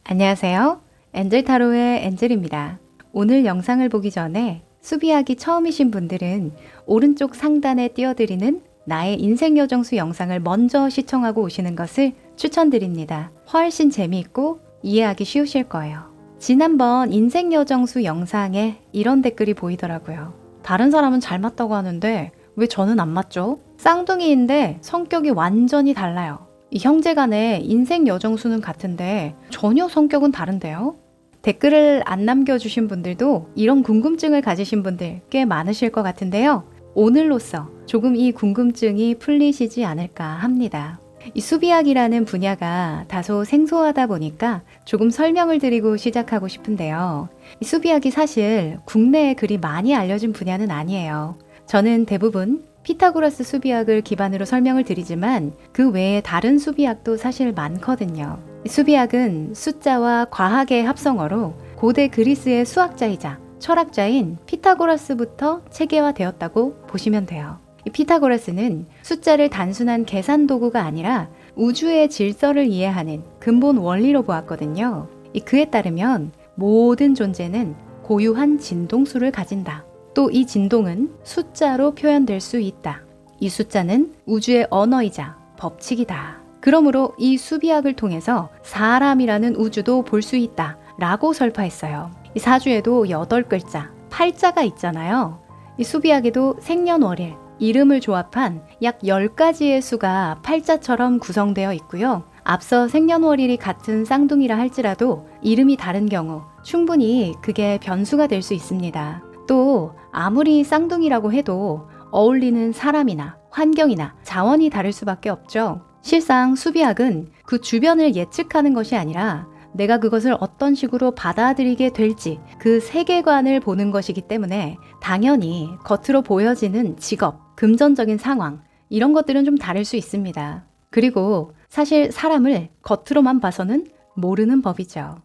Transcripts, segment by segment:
안녕하세요. 엔젤타로의 엔젤입니다. 오늘 영상을 보기 전에 수비하기 처음이신 분들은 오른쪽 상단에 띄워드리는 나의 인생여정수 영상을 먼저 시청하고 오시는 것을 추천드립니다. 훨씬 재미있고 이해하기 쉬우실 거예요. 지난번 인생여정수 영상에 이런 댓글이 보이더라고요. 다른 사람은 잘 맞다고 하는데 왜 저는 안 맞죠? 쌍둥이인데 성격이 완전히 달라요. 이 형제간의 인생 여정수는 같은데 전혀 성격은 다른데요? 댓글을 안 남겨주신 분들도 이런 궁금증을 가지신 분들 꽤 많으실 것 같은데요. 오늘로써 조금 이 궁금증이 풀리시지 않을까 합니다. 이 수비학이라는 분야가 다소 생소하다 보니까 조금 설명을 드리고 시작하고 싶은데요. 이 수비학이 사실 국내에 그리 많이 알려진 분야는 아니에요. 저는 대부분 피타고라스 수비학을 기반으로 설명을 드리지만 그 외에 다른 수비학도 사실 많거든요. 수비학은 숫자와 과학의 합성어로 고대 그리스의 수학자이자 철학자인 피타고라스부터 체계화되었다고 보시면 돼요. 이 피타고라스는 숫자를 단순한 계산 도구가 아니라 우주의 질서를 이해하는 근본 원리로 보았거든요. 그에 따르면 모든 존재는 고유한 진동수를 가진다. 또 이 진동은 숫자로 표현될 수 있다. 이 숫자는 우주의 언어이자 법칙이다. 그러므로 이 수비학을 통해서 사람이라는 우주도 볼 수 있다 라고 설파했어요. 이 사주에도 8글자, 8자가 있잖아요. 이 수비학에도 생년월일, 이름을 조합한 약 10가지의 수가 8자처럼 구성되어 있고요. 앞서 생년월일이 같은 쌍둥이라 할지라도 이름이 다른 경우 충분히 그게 변수가 될 수 있습니다. 또 아무리 쌍둥이라고 해도 어울리는 사람이나 환경이나 자원이 다를 수밖에 없죠. 실상 수비학은 그 주변을 예측하는 것이 아니라 내가 그것을 어떤 식으로 받아들이게 될지 그 세계관을 보는 것이기 때문에 당연히 겉으로 보여지는 직업, 금전적인 상황 이런 것들은 좀 다를 수 있습니다. 그리고 사실 사람을 겉으로만 봐서는 모르는 법이죠.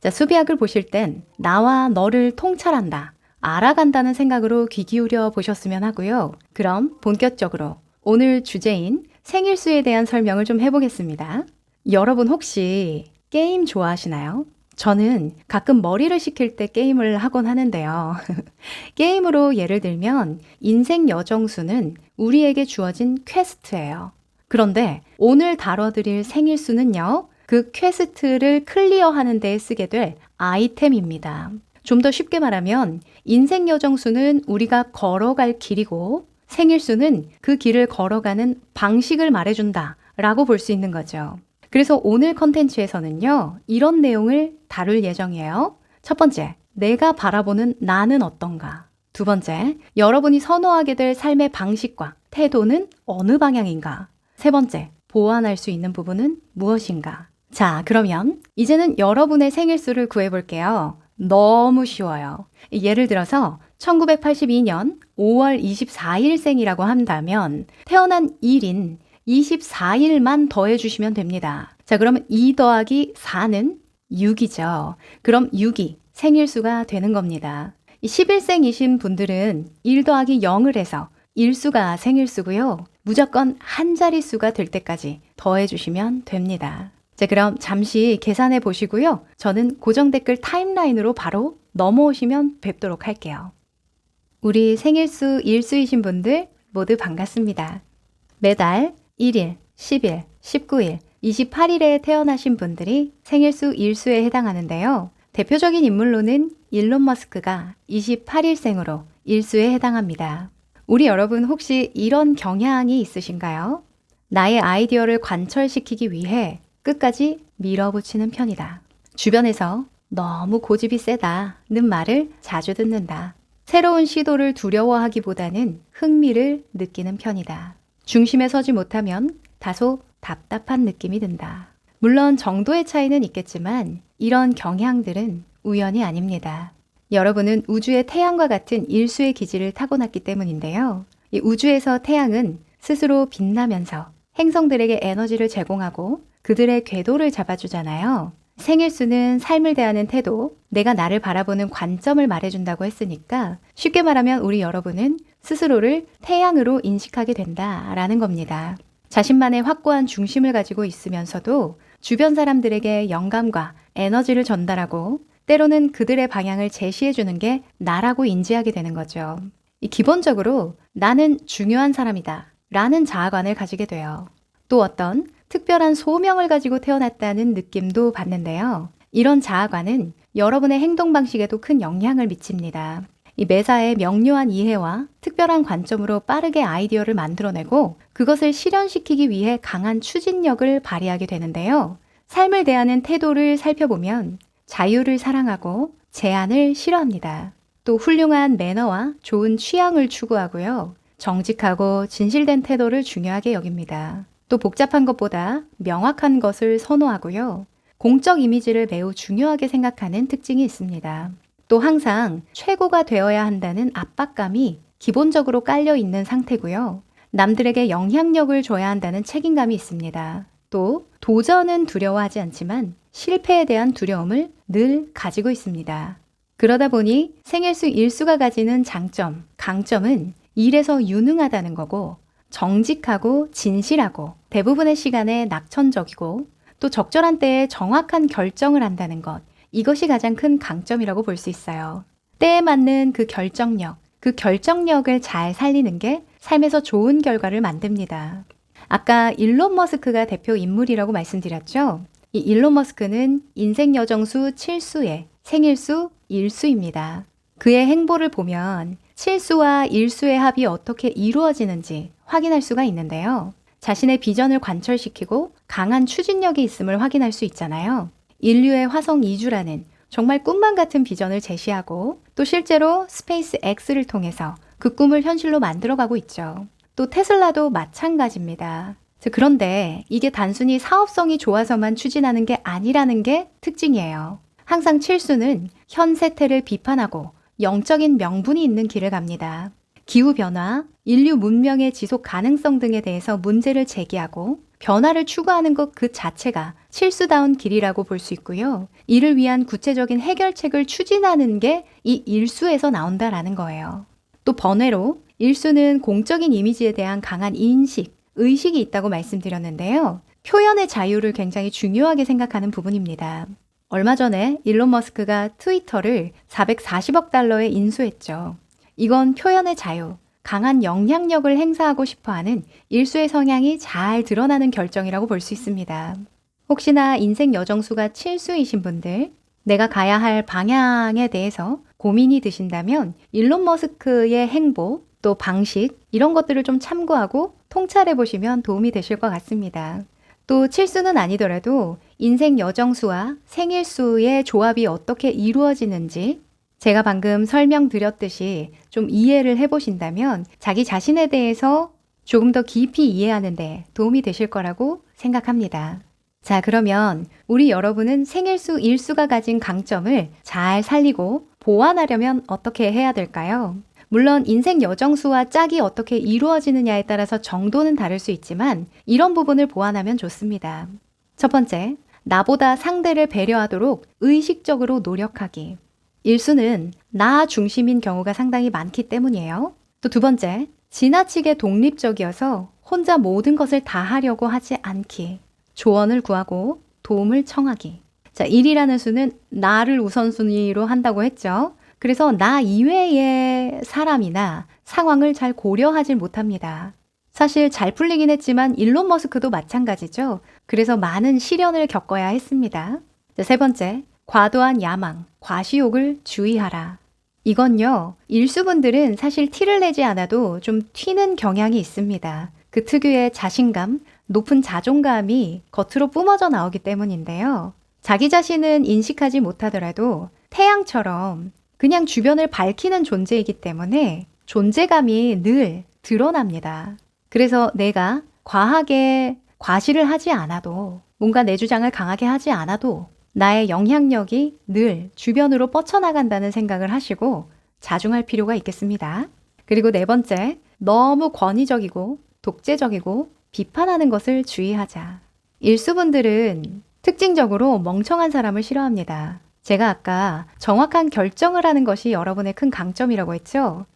자, 수비학을 보실 땐 나와 너를 통찰한다. 알아간다는 생각으로 귀 기울여 보셨으면 하고요. 그럼 본격적으로 오늘 주제인 생일수에 대한 설명을 좀 해보겠습니다. 여러분 혹시 게임 좋아하시나요? 저는 가끔 머리를 식힐 때 게임을 하곤 하는데요. 게임으로 예를 들면 인생 여정수는 우리에게 주어진 퀘스트예요. 그런데 오늘 다뤄드릴 생일수는요. 그 퀘스트를 클리어하는 데 쓰게 될 아이템입니다. 좀 더 쉽게 말하면 인생 여정수는 우리가 걸어갈 길이고 생일수는 그 길을 걸어가는 방식을 말해준다 라고 볼 수 있는 거죠. 그래서 오늘 컨텐츠에서는요. 이런 내용을 다룰 예정이에요. 첫 번째, 내가 바라보는 나는 어떤가? 두 번째, 여러분이 선호하게 될 삶의 방식과 태도는 어느 방향인가? 세 번째, 보완할 수 있는 부분은 무엇인가? 자, 그러면 이제는 여러분의 생일수를 구해볼게요. 너무 쉬워요. 예를 들어서 1982년 5월 24일생이라고 한다면 태어난 일인 24일만 더해주시면 됩니다. 자, 그러면 2 더하기 4는 6이죠. 그럼 6이 생일수가 되는 겁니다. 11생이신 분들은 1 더하기 0을 해서 일수가 생일수고요. 무조건 한 자릿수가 될 때까지 더해주시면 됩니다. 자, 그럼 잠시 계산해 보시고요. 저는 고정 댓글 타임라인으로 바로 넘어오시면 뵙도록 할게요. 우리 생일수 일수이신 분들 모두 반갑습니다. 매달 1일, 10일, 19일, 28일에 태어나신 분들이 생일수 일수에 해당하는데요. 대표적인 인물로는 일론 머스크가 28일생으로 일수에 해당합니다. 우리 여러분 혹시 이런 경향이 있으신가요? 나의 아이디어를 관철시키기 위해 끝까지 밀어붙이는 편이다. 주변에서 너무 고집이 세다는 말을 자주 듣는다. 새로운 시도를 두려워하기보다는 흥미를 느끼는 편이다. 중심에 서지 못하면 다소 답답한 느낌이 든다. 물론 정도의 차이는 있겠지만 이런 경향들은 우연이 아닙니다. 여러분은 우주의 태양과 같은 일수의 기질을 타고났기 때문인데요. 이 우주에서 태양은 스스로 빛나면서 행성들에게 에너지를 제공하고 그들의 궤도를 잡아주잖아요. 생일수는 삶을 대하는 태도, 내가 나를 바라보는 관점을 말해준다고 했으니까 쉽게 말하면 우리 여러분은 스스로를 태양으로 인식하게 된다라는 겁니다. 자신만의 확고한 중심을 가지고 있으면서도 주변 사람들에게 영감과 에너지를 전달하고 때로는 그들의 방향을 제시해주는 게 나라고 인지하게 되는 거죠. 기본적으로 나는 중요한 사람이다 라는 자아관을 가지게 돼요. 또 어떤 특별한 소명을 가지고 태어났다는 느낌도 받는데요. 이런 자아관은 여러분의 행동 방식에도 큰 영향을 미칩니다. 이 매사에 명료한 이해와 특별한 관점으로 빠르게 아이디어를 만들어내고 그것을 실현시키기 위해 강한 추진력을 발휘하게 되는데요. 삶을 대하는 태도를 살펴보면 자유를 사랑하고 제한을 싫어합니다. 또 훌륭한 매너와 좋은 취향을 추구하고요. 정직하고 진실된 태도를 중요하게 여깁니다. 또 복잡한 것보다 명확한 것을 선호하고요. 공적 이미지를 매우 중요하게 생각하는 특징이 있습니다. 또 항상 최고가 되어야 한다는 압박감이 기본적으로 깔려 있는 상태고요. 남들에게 영향력을 줘야 한다는 책임감이 있습니다. 또 도전은 두려워하지 않지만 실패에 대한 두려움을 늘 가지고 있습니다. 그러다 보니 생일수 일수가 가지는 장점, 강점은 일에서 유능하다는 거고 정직하고 진실하고 대부분의 시간에 낙천적이고 또 적절한 때에 정확한 결정을 한다는 것, 이것이 가장 큰 강점이라고 볼 수 있어요. 때에 맞는 그 결정력을 잘 살리는 게 삶에서 좋은 결과를 만듭니다. 아까 일론 머스크가 대표 인물이라고 말씀드렸죠? 이 일론 머스크는 인생 여정수 7수의 생일수 1수입니다. 그의 행보를 보면 7수와 1수의 합이 어떻게 이루어지는지 확인할 수가 있는데요. 자신의 비전을 관철시키고 강한 추진력이 있음을 확인할 수 있잖아요. 인류의 화성 이주라는 정말 꿈만 같은 비전을 제시하고 또 실제로 스페이스 X를 통해서 그 꿈을 현실로 만들어가고 있죠. 또 테슬라도 마찬가지입니다. 그런데 이게 단순히 사업성이 좋아서만 추진하는 게 아니라는 게 특징이에요. 항상 7수는 현 세태를 비판하고 영적인 명분이 있는 길을 갑니다. 기후변화, 인류 문명의 지속 가능성 등에 대해서 문제를 제기하고 변화를 추구하는 것 그 자체가 7수다운 길이라고 볼 수 있고요. 이를 위한 구체적인 해결책을 추진하는 게 이 1수에서 나온다라는 거예요. 또 번외로 1수는 공적인 이미지에 대한 강한 인식, 의식이 있다고 말씀드렸는데요. 표현의 자유를 굉장히 중요하게 생각하는 부분입니다. 얼마 전에 일론 머스크가 트위터를 440억 달러에 인수했죠. 이건 표현의 자유, 강한 영향력을 행사하고 싶어하는 1수의 성향이 잘 드러나는 결정이라고 볼 수 있습니다. 혹시나 인생 여정수가 7수이신 분들, 내가 가야 할 방향에 대해서 고민이 드신다면 일론 머스크의 행보, 또 방식, 이런 것들을 좀 참고하고 통찰해 보시면 도움이 되실 것 같습니다. 또 7수는 아니더라도 인생 여정수와 생일수의 조합이 어떻게 이루어지는지 제가 방금 설명드렸듯이 좀 이해를 해보신다면 자기 자신에 대해서 조금 더 깊이 이해하는 데 도움이 되실 거라고 생각합니다. 자, 그러면 우리 여러분은 생일수 일수가 가진 강점을 잘 살리고 보완하려면 어떻게 해야 될까요? 물론 인생 여정수와 짝이 어떻게 이루어지느냐에 따라서 정도는 다를 수 있지만 이런 부분을 보완하면 좋습니다. 첫 번째, 나보다 상대를 배려하도록 의식적으로 노력하기. 일수는 나 중심인 경우가 상당히 많기 때문이에요. 또 두 번째, 지나치게 독립적이어서 혼자 모든 것을 다 하려고 하지 않기. 조언을 구하고 도움을 청하기. 자, 1이라는 수는 나를 우선순위로 한다고 했죠. 그래서 나 이외의 사람이나 상황을 잘 고려하지 못합니다. 사실 잘 풀리긴 했지만 일론 머스크도 마찬가지죠. 그래서 많은 시련을 겪어야 했습니다. 자, 세 번째, 과도한 야망, 과시욕을 주의하라. 이건요, 일수분들은 사실 티를 내지 않아도 좀 튀는 경향이 있습니다. 그 특유의 자신감, 높은 자존감이 겉으로 뿜어져 나오기 때문인데요. 자기 자신은 인식하지 못하더라도 태양처럼 그냥 주변을 밝히는 존재이기 때문에 존재감이 늘 드러납니다. 그래서 내가 과하게 과시를 하지 않아도, 뭔가 내 주장을 강하게 하지 않아도 나의 영향력이 늘 주변으로 뻗쳐나간다는 생각을 하시고 자중할 필요가 있겠습니다. 그리고 네 번째, 너무 권위적이고 독재적이고 비판하는 것을 주의하자. 일수분들은 특징적으로 멍청한 사람을 싫어합니다. 제가 아까 정확한 결정을 하는 것이 여러분의 큰 강점이라고 했죠?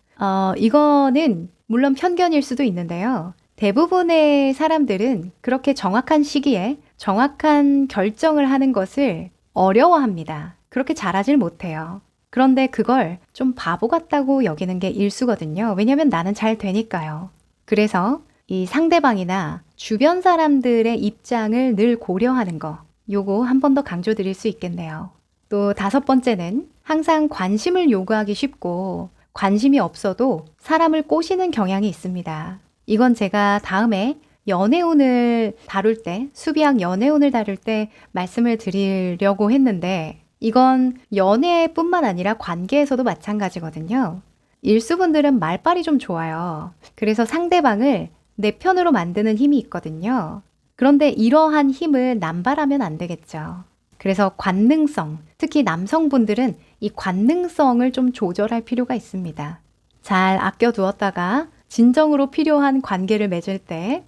이거는 물론 편견일 수도 있는데요. 대부분의 사람들은 그렇게 정확한 시기에 정확한 결정을 하는 것을 어려워합니다. 그렇게 잘하질 못해요. 그런데 그걸 좀 바보 같다고 여기는 게 일수거든요. 왜냐면 나는 잘 되니까요. 그래서 이 상대방이나 주변 사람들의 입장을 늘 고려하는 거, 요거 한 번 더 강조드릴 수 있겠네요. 또 5번째는 항상 관심을 요구하기 쉽고 관심이 없어도 사람을 꼬시는 경향이 있습니다. 이건 제가 다음에 연애운을 다룰 때, 수비학 연애운을 다룰 때 말씀을 드리려고 했는데 이건 연애뿐만 아니라 관계에서도 마찬가지거든요. 일수분들은 말빨이 좀 좋아요. 그래서 상대방을 내 편으로 만드는 힘이 있거든요. 그런데 이러한 힘을 남발하면 안 되겠죠. 그래서 관능성, 특히 남성분들은 이 관능성을 좀 조절할 필요가 있습니다. 잘 아껴두었다가 진정으로 필요한 관계를 맺을 때,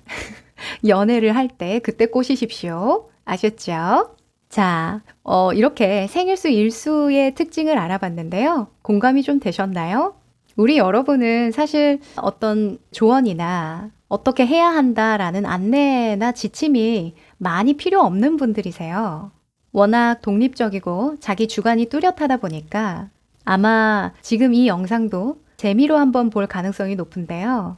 연애를 할 때 그때 꼬시십시오. 아셨죠? 자, 이렇게 생일수 일수의 특징을 알아봤는데요. 공감이 좀 되셨나요? 우리 여러분은 사실 어떤 조언이나 어떻게 해야 한다라는 안내나 지침이 많이 필요 없는 분들이세요. 워낙 독립적이고 자기 주관이 뚜렷하다 보니까 아마 지금 이 영상도 재미로 한번 볼 가능성이 높은데요.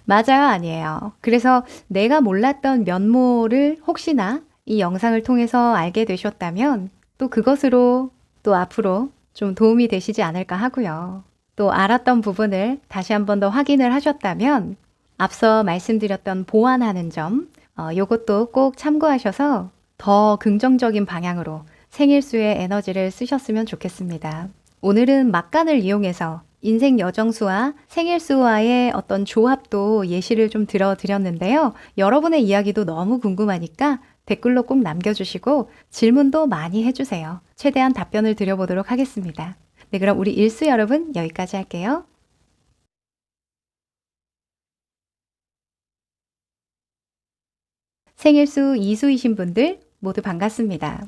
맞아요, 아니에요. 그래서 내가 몰랐던 면모를 혹시나 이 영상을 통해서 알게 되셨다면 또 그것으로 또 앞으로 좀 도움이 되시지 않을까 하고요. 또 알았던 부분을 다시 한번 더 확인을 하셨다면 앞서 말씀드렸던 보완하는 점, 요것도 꼭 참고하셔서 더 긍정적인 방향으로 생일수의 에너지를 쓰셨으면 좋겠습니다. 오늘은 막간을 이용해서 인생 여정수와 생일수와의 어떤 조합도 예시를 좀 들어드렸는데요. 여러분의 이야기도 너무 궁금하니까 댓글로 꼭 남겨주시고 질문도 많이 해주세요. 최대한 답변을 드려보도록 하겠습니다. 네, 그럼 우리 일수 여러분 여기까지 할게요. 생일수 이수이신 분들 모두 반갑습니다.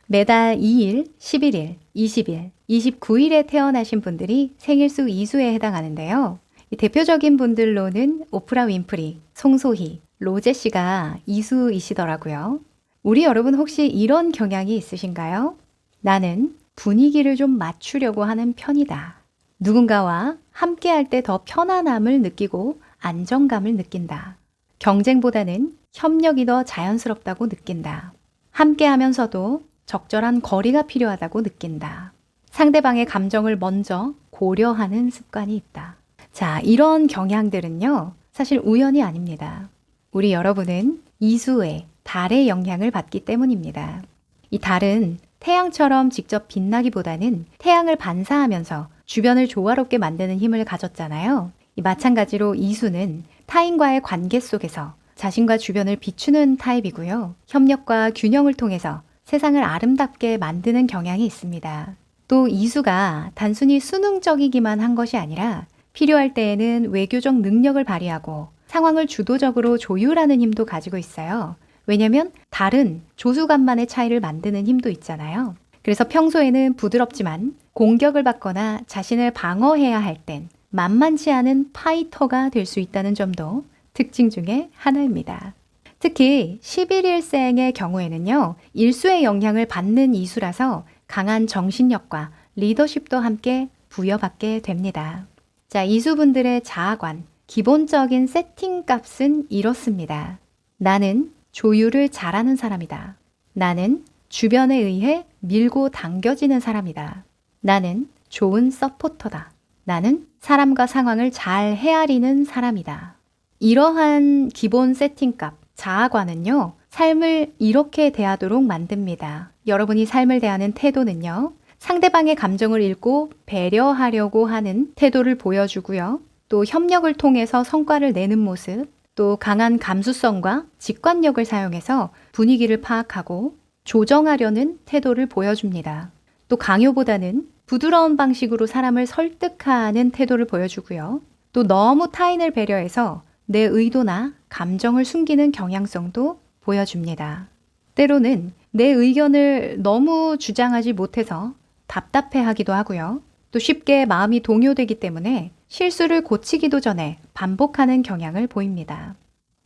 매달 2일, 11일, 20일, 29일에 태어나신 분들이 생일수 이수에 해당하는데요. 이 대표적인 분들로는 오프라 윈프리, 송소희, 로제 씨가 이수이시더라고요. 우리 여러분 혹시 이런 경향이 있으신가요? 나는 분위기를 좀 맞추려고 하는 편이다. 누군가와 함께할 때 더 편안함을 느끼고 안정감을 느낀다. 경쟁보다는 협력이 더 자연스럽다고 느낀다. 함께하면서도 적절한 거리가 필요하다고 느낀다. 상대방의 감정을 먼저 고려하는 습관이 있다. 자, 이런 경향들은요, 사실 우연이 아닙니다. 우리 여러분은 이수의 달의 영향을 받기 때문입니다. 이 달은 태양처럼 직접 빛나기보다는 태양을 반사하면서 주변을 조화롭게 만드는 힘을 가졌잖아요. 마찬가지로 이수는 타인과의 관계 속에서 자신과 주변을 비추는 타입이고요. 협력과 균형을 통해서 세상을 아름답게 만드는 경향이 있습니다. 또 이수가 단순히 수능적이기만 한 것이 아니라 필요할 때에는 외교적 능력을 발휘하고 상황을 주도적으로 조율하는 힘도 가지고 있어요. 왜냐하면 달은 조수간만의 차이를 만드는 힘도 있잖아요. 그래서 평소에는 부드럽지만 공격을 받거나 자신을 방어해야 할 땐 만만치 않은 파이터가 될 수 있다는 점도 특징 중에 하나입니다. 특히 11일생의 경우에는요, 일수의 영향을 받는 이수라서 강한 정신력과 리더십도 함께 부여받게 됩니다. 자, 이수분들의 자아관, 기본적인 세팅 값은 이렇습니다. 나는 조율을 잘하는 사람이다. 나는 주변에 의해 밀고 당겨지는 사람이다. 나는 좋은 서포터다. 나는 사람과 상황을 잘 헤아리는 사람이다. 이러한 기본 세팅값, 자아관은요, 삶을 이렇게 대하도록 만듭니다. 여러분이 삶을 대하는 태도는요, 상대방의 감정을 읽고 배려하려고 하는 태도를 보여주고요. 또 협력을 통해서 성과를 내는 모습, 또 강한 감수성과 직관력을 사용해서 분위기를 파악하고 조정하려는 태도를 보여줍니다. 또 강요보다는 부드러운 방식으로 사람을 설득하는 태도를 보여주고요. 또 너무 타인을 배려해서 내 의도나 감정을 숨기는 경향성도 보여줍니다. 때로는 내 의견을 너무 주장하지 못해서 답답해하기도 하고요. 또 쉽게 마음이 동요되기 때문에 실수를 고치기도 전에 반복하는 경향을 보입니다.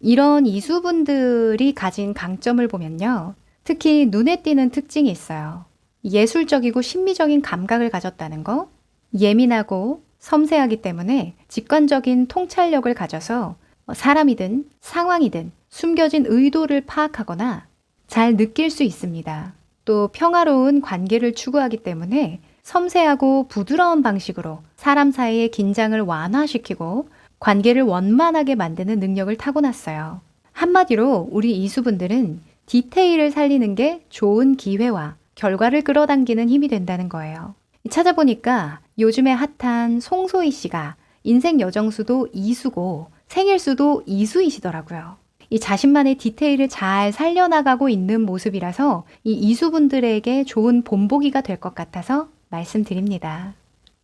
이런 이수분들이 가진 강점을 보면요. 특히 눈에 띄는 특징이 있어요. 예술적이고 심미적인 감각을 가졌다는 거, 예민하고 섬세하기 때문에 직관적인 통찰력을 가져서 사람이든 상황이든 숨겨진 의도를 파악하거나 잘 느낄 수 있습니다. 또 평화로운 관계를 추구하기 때문에 섬세하고 부드러운 방식으로 사람 사이의 긴장을 완화시키고 관계를 원만하게 만드는 능력을 타고났어요. 한마디로 우리 이수분들은 디테일을 살리는 게 좋은 기회와 결과를 끌어당기는 힘이 된다는 거예요. 찾아보니까 요즘에 핫한 송소희 씨가 인생 여정수도 이수고 생일수도 이수이시더라고요. 이 자신만의 디테일을 잘 살려나가고 있는 모습이라서 이 이수분들에게 좋은 본보기가 될 것 같아서 말씀드립니다.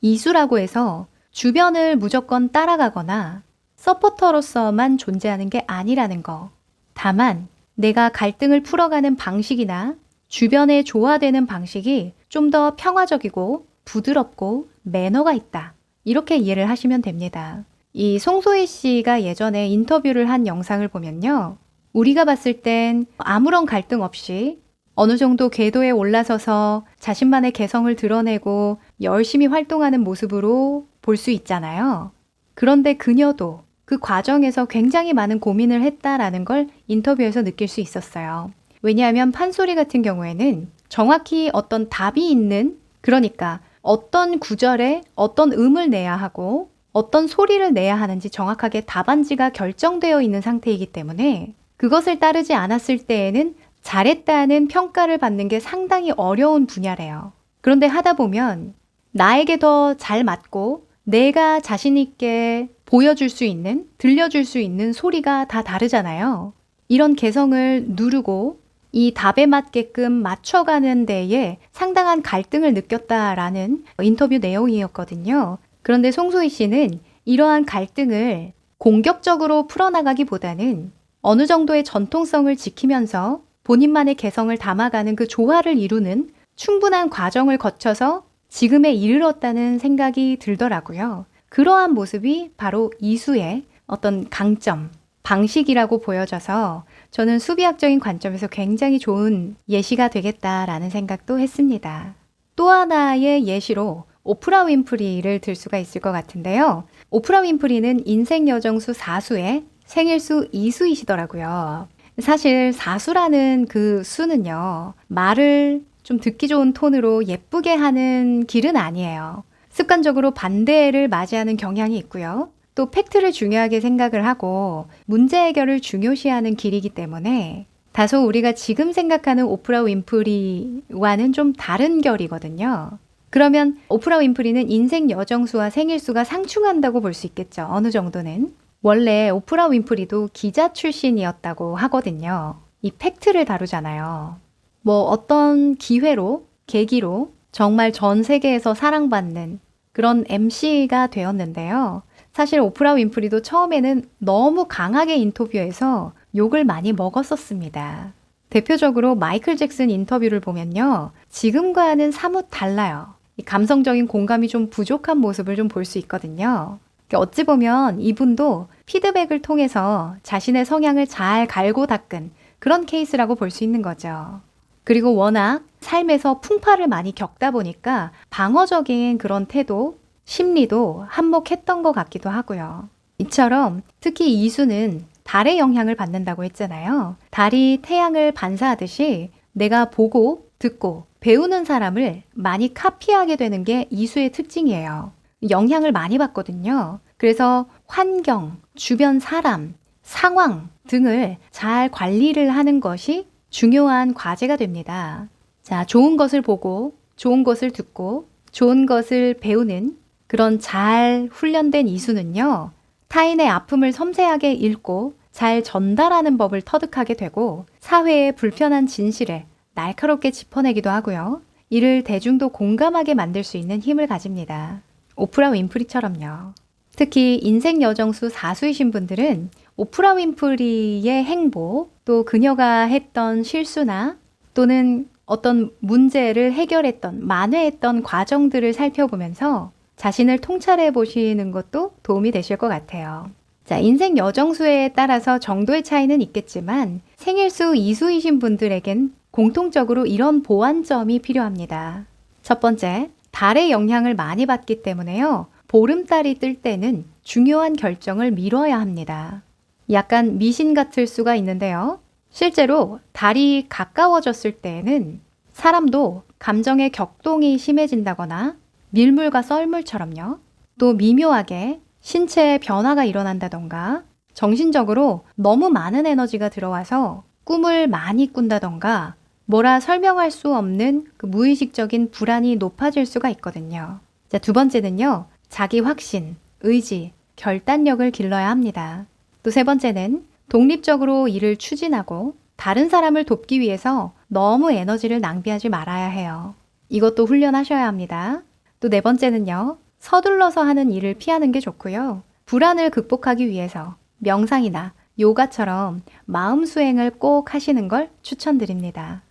이수라고 해서 주변을 무조건 따라가거나 서포터로서만 존재하는 게 아니라는 거. 다만 내가 갈등을 풀어가는 방식이나 주변에 조화되는 방식이 좀 더 평화적이고 부드럽고 매너가 있다. 이렇게 이해를 하시면 됩니다. 이 송소희 씨가 예전에 인터뷰를 한 영상을 보면요. 우리가 봤을 땐 아무런 갈등 없이 어느 정도 궤도에 올라서서 자신만의 개성을 드러내고 열심히 활동하는 모습으로 볼 수 있잖아요. 그런데 그녀도 그 과정에서 굉장히 많은 고민을 했다라는 걸 인터뷰에서 느낄 수 있었어요. 왜냐하면 판소리 같은 경우에는 정확히 어떤 답이 있는, 그러니까 어떤 구절에 어떤 음을 내야 하고 어떤 소리를 내야 하는지 정확하게 답안지가 결정되어 있는 상태이기 때문에 그것을 따르지 않았을 때에는 잘했다는 평가를 받는 게 상당히 어려운 분야래요. 그런데 하다 보면 나에게 더 잘 맞고 내가 자신 있게 보여줄 수 있는, 들려줄 수 있는 소리가 다 다르잖아요. 이런 개성을 누르고 이 답에 맞게끔 맞춰가는 데에 상당한 갈등을 느꼈다라는 인터뷰 내용이었거든요. 그런데 송소희 씨는 이러한 갈등을 공격적으로 풀어나가기보다는 어느 정도의 전통성을 지키면서 본인만의 개성을 담아가는 그 조화를 이루는 충분한 과정을 거쳐서 지금에 이르렀다는 생각이 들더라고요. 그러한 모습이 바로 이수의 어떤 강점, 방식이라고 보여져서 저는 수비학적인 관점에서 굉장히 좋은 예시가 되겠다라는 생각도 했습니다. 또 하나의 예시로 오프라 윈프리를 들 수가 있을 것 같은데요. 오프라 윈프리는 인생 여정수 4수의 생일수 2수이시더라고요. 사실 4수라는 그 수는요. 말을 좀 듣기 좋은 톤으로 예쁘게 하는 길은 아니에요. 습관적으로 반대를 맞이하는 경향이 있고요. 또 팩트를 중요하게 생각을 하고 문제 해결을 중요시하는 길이기 때문에 다소 우리가 지금 생각하는 오프라 윈프리와는 좀 다른 결이거든요. 그러면 오프라 윈프리는 인생 여정수와 생일수가 상충한다고 볼 수 있겠죠. 어느 정도는. 원래 오프라 윈프리도 기자 출신이었다고 하거든요. 이 팩트를 다루잖아요. 뭐 어떤 기회로, 계기로 정말 전 세계에서 사랑받는 그런 MC가 되었는데요. 사실 오프라 윈프리도 처음에는 너무 강하게 인터뷰에서 욕을 많이 먹었었습니다. 대표적으로 마이클 잭슨 인터뷰를 보면요. 지금과는 사뭇 달라요. 이 감성적인 공감이 좀 부족한 모습을 좀 볼 수 있거든요. 어찌 보면 이분도 피드백을 통해서 자신의 성향을 잘 갈고 닦은 그런 케이스라고 볼 수 있는 거죠. 그리고 워낙 삶에서 풍파를 많이 겪다 보니까 방어적인 그런 태도, 심리도 한몫했던 것 같기도 하고요. 이처럼 특히 이수는 달의 영향을 받는다고 했잖아요. 달이 태양을 반사하듯이 내가 보고 듣고 배우는 사람을 많이 카피하게 되는 게 이수의 특징이에요. 영향을 많이 받거든요. 그래서 환경, 주변 사람, 상황 등을 잘 관리를 하는 것이 중요한 과제가 됩니다. 자, 좋은 것을 보고, 좋은 것을 듣고, 좋은 것을 배우는 그런 잘 훈련된 이수는요, 타인의 아픔을 섬세하게 읽고 잘 전달하는 법을 터득하게 되고, 사회의 불편한 진실을 날카롭게 짚어내기도 하고요. 이를 대중도 공감하게 만들 수 있는 힘을 가집니다. 오프라 윈프리처럼요. 특히 인생 여정수 4수이신 분들은 오프라 윈프리의 행보, 또 그녀가 했던 실수나 또는 어떤 문제를 해결했던, 만회했던 과정들을 살펴보면서 자신을 통찰해 보시는 것도 도움이 되실 것 같아요. 자, 인생 여정수에 따라서 정도의 차이는 있겠지만 생일수 이수이신 분들에겐 공통적으로 이런 보완점이 필요합니다. 첫 번째, 달의 영향을 많이 받기 때문에요. 보름달이 뜰 때는 중요한 결정을 미뤄야 합니다. 약간 미신 같을 수가 있는데요. 실제로 달이 가까워졌을 때에는 사람도 감정의 격동이 심해진다거나 밀물과 썰물처럼요. 또 미묘하게 신체에 변화가 일어난다던가 정신적으로 너무 많은 에너지가 들어와서 꿈을 많이 꾼다던가 뭐라 설명할 수 없는 그 무의식적인 불안이 높아질 수가 있거든요. 자, 두 번째는요. 자기 확신, 의지, 결단력을 길러야 합니다. 또 세 번째는 독립적으로 일을 추진하고 다른 사람을 돕기 위해서 너무 에너지를 낭비하지 말아야 해요. 이것도 훈련하셔야 합니다. 또 네 번째는요. 서둘러서 하는 일을 피하는 게 좋고요. 불안을 극복하기 위해서 명상이나 요가처럼 마음 수행을 꼭 하시는 걸 추천드립니다.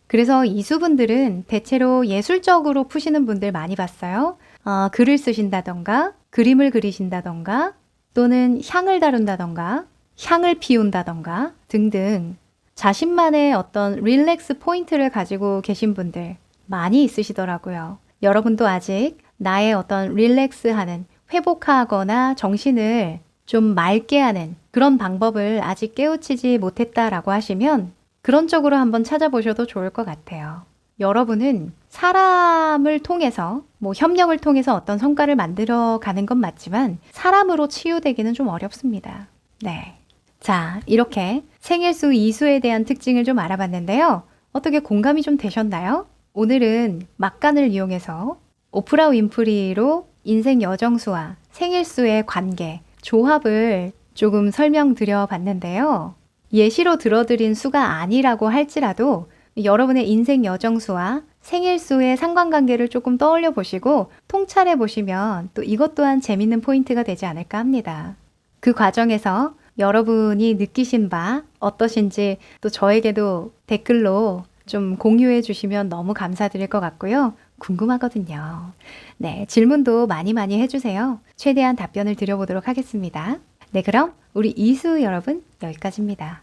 그래서 이수분들은 대체로 예술적으로 푸시는 분들 많이 봤어요. 글을 쓰신다던가 그림을 그리신다던가 또는 향을 다룬다던가 향을 피운다던가 등등 자신만의 어떤 릴렉스 포인트를 가지고 계신 분들 많이 있으시더라고요. 여러분도 아직 나의 어떤 릴렉스하는 회복하거나 정신을 좀 맑게 하는 그런 방법을 아직 깨우치지 못했다라고 하시면 그런 쪽으로 한번 찾아보셔도 좋을 것 같아요. 여러분은 사람을 통해서 협력을 통해서 어떤 성과를 만들어 가는 건 맞지만 사람으로 치유되기는 좀 어렵습니다. 네. 자, 이렇게 생일수 이수에 대한 특징을 좀 알아봤는데요. 어떻게 공감이 좀 되셨나요? 오늘은 막간을 이용해서 오프라 윈프리로 인생 여정수와 생일수의 관계, 조합을 조금 설명드려 봤는데요. 예시로 들어드린 수가 아니라고 할지라도 여러분의 인생 여정수와 생일수의 상관관계를 조금 떠올려 보시고 통찰해 보시면 또 이것 또한 재밌는 포인트가 되지 않을까 합니다. 그 과정에서 여러분이 느끼신 바 어떠신지 또 저에게도 댓글로 좀 공유해 주시면 너무 감사드릴 것 같고요. 궁금하거든요. 네, 질문도 많이 해주세요. 최대한 답변을 드려보도록 하겠습니다. 네, 그럼 우리 이수 여러분 여기까지입니다.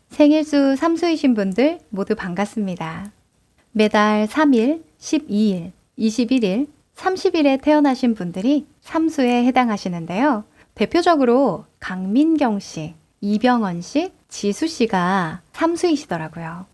생일수 3수이신 분들 모두 반갑습니다. 매달 3일, 12일, 21일, 30일에 태어나신 분들이 3수에 해당하시는데요. 대표적으로 강민경 씨, 이병헌 씨, 지수 씨가 3수이시더라고요.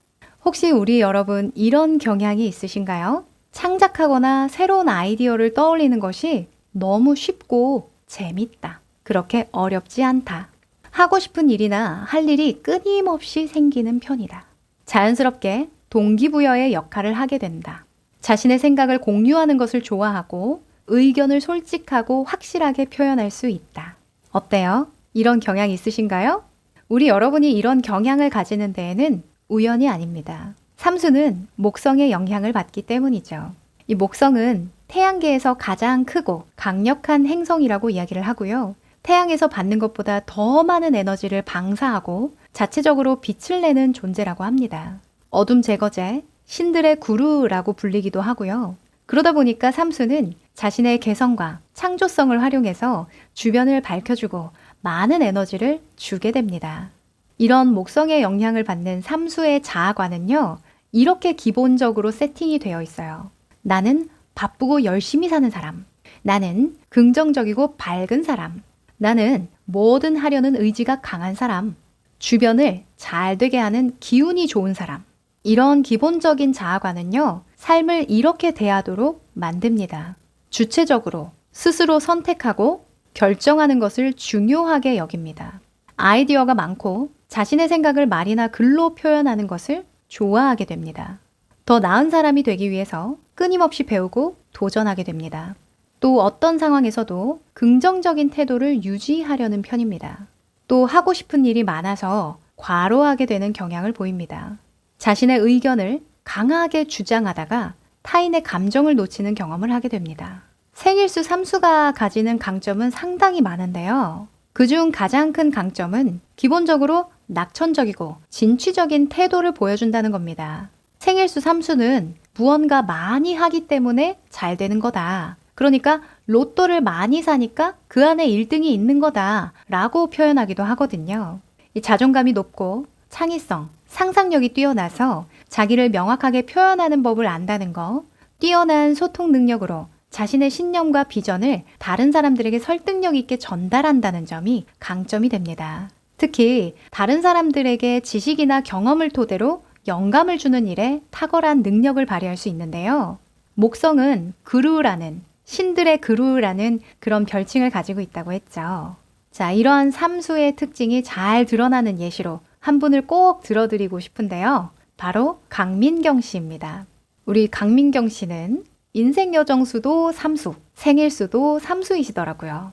혹시 우리 여러분 이런 경향이 있으신가요? 창작하거나 새로운 아이디어를 떠올리는 것이 너무 쉽고 재밌다. 그렇게 어렵지 않다. 하고 싶은 일이나 할 일이 끊임없이 생기는 편이다. 자연스럽게 동기부여의 역할을 하게 된다. 자신의 생각을 공유하는 것을 좋아하고 의견을 솔직하고 확실하게 표현할 수 있다. 어때요? 이런 경향 있으신가요? 우리 여러분이 이런 경향을 가지는 데에는 우연이 아닙니다. 삼수는 목성의 영향을 받기 때문이죠. 이 목성은 태양계에서 가장 크고 강력한 행성이라고 이야기를 하고요. 태양에서 받는 것보다 더 많은 에너지를 방사하고 자체적으로 빛을 내는 존재라고 합니다. 어둠 제거제, 신들의 구루라고 불리기도 하고요. 그러다 보니까 삼수는 자신의 개성과 창조성을 활용해서 주변을 밝혀주고 많은 에너지를 주게 됩니다. 이런 목성의 영향을 받는 삼수의 자아관은요, 이렇게 기본적으로 세팅이 되어 있어요. 나는 바쁘고 열심히 사는 사람. 나는 긍정적이고 밝은 사람. 나는 뭐든 하려는 의지가 강한 사람. 주변을 잘 되게 하는 기운이 좋은 사람. 이런 기본적인 자아관은요, 삶을 이렇게 대하도록 만듭니다. 주체적으로 스스로 선택하고 결정하는 것을 중요하게 여깁니다. 아이디어가 많고 자신의 생각을 말이나 글로 표현하는 것을 좋아하게 됩니다. 더 나은 사람이 되기 위해서 끊임없이 배우고 도전하게 됩니다. 또 어떤 상황에서도 긍정적인 태도를 유지하려는 편입니다. 또 하고 싶은 일이 많아서 과로하게 되는 경향을 보입니다. 자신의 의견을 강하게 주장하다가 타인의 감정을 놓치는 경험을 하게 됩니다. 생일수 3수가 가지는 강점은 상당히 많은데요. 그중 가장 큰 강점은 기본적으로 낙천적이고 진취적인 태도를 보여준다는 겁니다. 생일수 3수는 무언가 많이 하기 때문에 잘 되는 거다. 그러니까 로또를 많이 사니까 그 안에 1등이 있는 거다 라고 표현하기도 하거든요. 이 자존감이 높고 창의성, 상상력이 뛰어나서 자기를 명확하게 표현하는 법을 안다는 거, 뛰어난 소통 능력으로 자신의 신념과 비전을 다른 사람들에게 설득력 있게 전달한다는 점이 강점이 됩니다. 특히 다른 사람들에게 지식이나 경험을 토대로 영감을 주는 일에 탁월한 능력을 발휘할 수 있는데요. 목성은 그루라는, 신들의 그루라는 그런 별칭을 가지고 있다고 했죠. 자, 이러한 삼수의 특징이 잘 드러나는 예시로 한 분을 꼭 들어드리고 싶은데요. 바로 강민경 씨입니다. 우리 강민경 씨는 인생여정수도 삼수, 생일수도 삼수이시더라고요.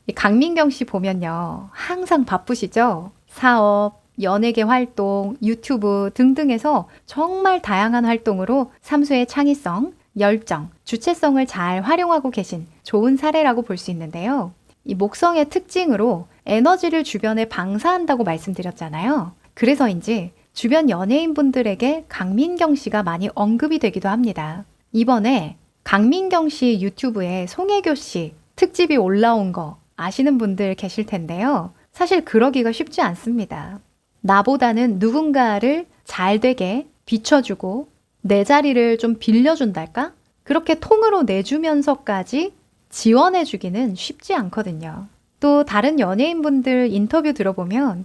이 강민경 씨 보면요. 항상 바쁘시죠? 사업, 연예계 활동, 유튜브 등등에서 정말 다양한 활동으로 삼수의 창의성, 열정, 주체성을 잘 활용하고 계신 좋은 사례라고 볼 수 있는데요. 이 목성의 특징으로 에너지를 주변에 방사한다고 말씀드렸잖아요. 그래서인지 주변 연예인분들에게 강민경 씨가 많이 언급이 되기도 합니다. 이번에 강민경 씨 유튜브에 송혜교 씨 특집이 올라온 거 아시는 분들 계실 텐데요. 사실 그러기가 쉽지 않습니다. 나보다는 누군가를 잘 되게 비춰주고 내 자리를 좀 빌려준달까? 그렇게 통으로 내주면서까지 지원해주기는 쉽지 않거든요. 또 다른 연예인분들 인터뷰 들어보면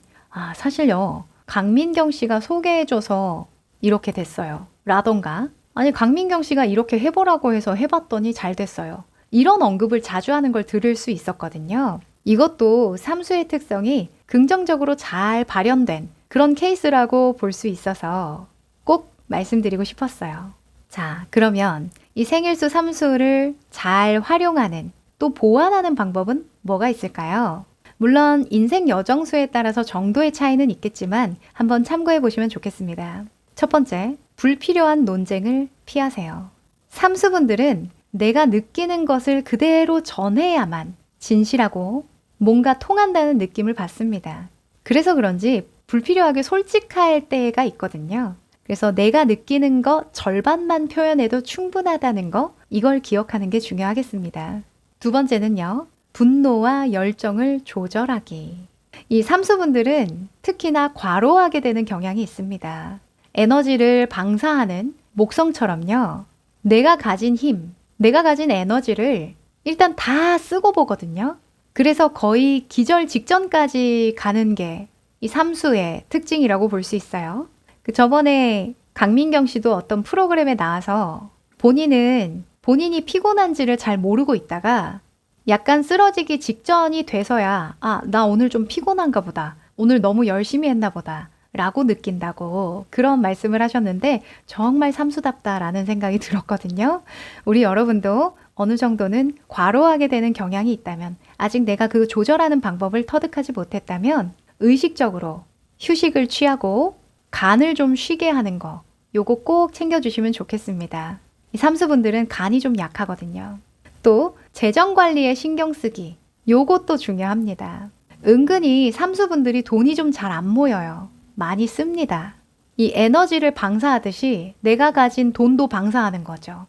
사실요. 강민경 씨가 소개해줘서 이렇게 됐어요. 라던가 아니 강민경 씨가 이렇게 해보라고 해서 해봤더니 잘 됐어요. 이런 언급을 자주 하는 걸 들을 수 있었거든요. 이것도 삼수의 특성이 긍정적으로 잘 발현된 그런 케이스라고 볼 수 있어서 꼭 말씀드리고 싶었어요. 자, 그러면 이 생일수 삼수를 잘 활용하는 또 보완하는 방법은 뭐가 있을까요? 물론 인생 여정수에 따라서 정도의 차이는 있겠지만 한번 참고해 보시면 좋겠습니다. 첫 번째, 불필요한 논쟁을 피하세요. 삼수분들은 내가 느끼는 것을 그대로 전해야만 진실하고 뭔가 통한다는 느낌을 받습니다. 그래서 그런지 불필요하게 솔직할 때가 있거든요. 그래서 내가 느끼는 거 절반만 표현해도 충분하다는 거, 이걸 기억하는 게 중요하겠습니다. 두 번째는요, 분노와 열정을 조절하기. 이 삼수분들은 특히나 과로하게 되는 경향이 있습니다. 에너지를 방사하는 목성처럼요, 내가 가진 힘, 내가 가진 에너지를 일단 다 쓰고 보거든요. 그래서 거의 기절 직전까지 가는 게 이 삼수의 특징이라고 볼 수 있어요. 저번에 강민경 씨도 어떤 프로그램에 나와서 본인이 피곤한지를 잘 모르고 있다가 약간 쓰러지기 직전이 돼서야 나 오늘 좀 피곤한가 보다. 오늘 너무 열심히 했나 보다. 라고 느낀다고 그런 말씀을 하셨는데 정말 삼수답다라는 생각이 들었거든요. 우리 여러분도 어느 정도는 과로하게 되는 경향이 있다면 아직 내가 그 조절하는 방법을 터득하지 못했다면 의식적으로 휴식을 취하고 간을 좀 쉬게 하는 거 요거 꼭 챙겨주시면 좋겠습니다. 이 삼수분들은 간이 좀 약하거든요. 또 재정 관리에 신경 쓰기 요것도 중요합니다. 은근히 삼수분들이 돈이 좀 잘 안 모여요. 많이 씁니다. 이 에너지를 방사하듯이 내가 가진 돈도 방사하는 거죠.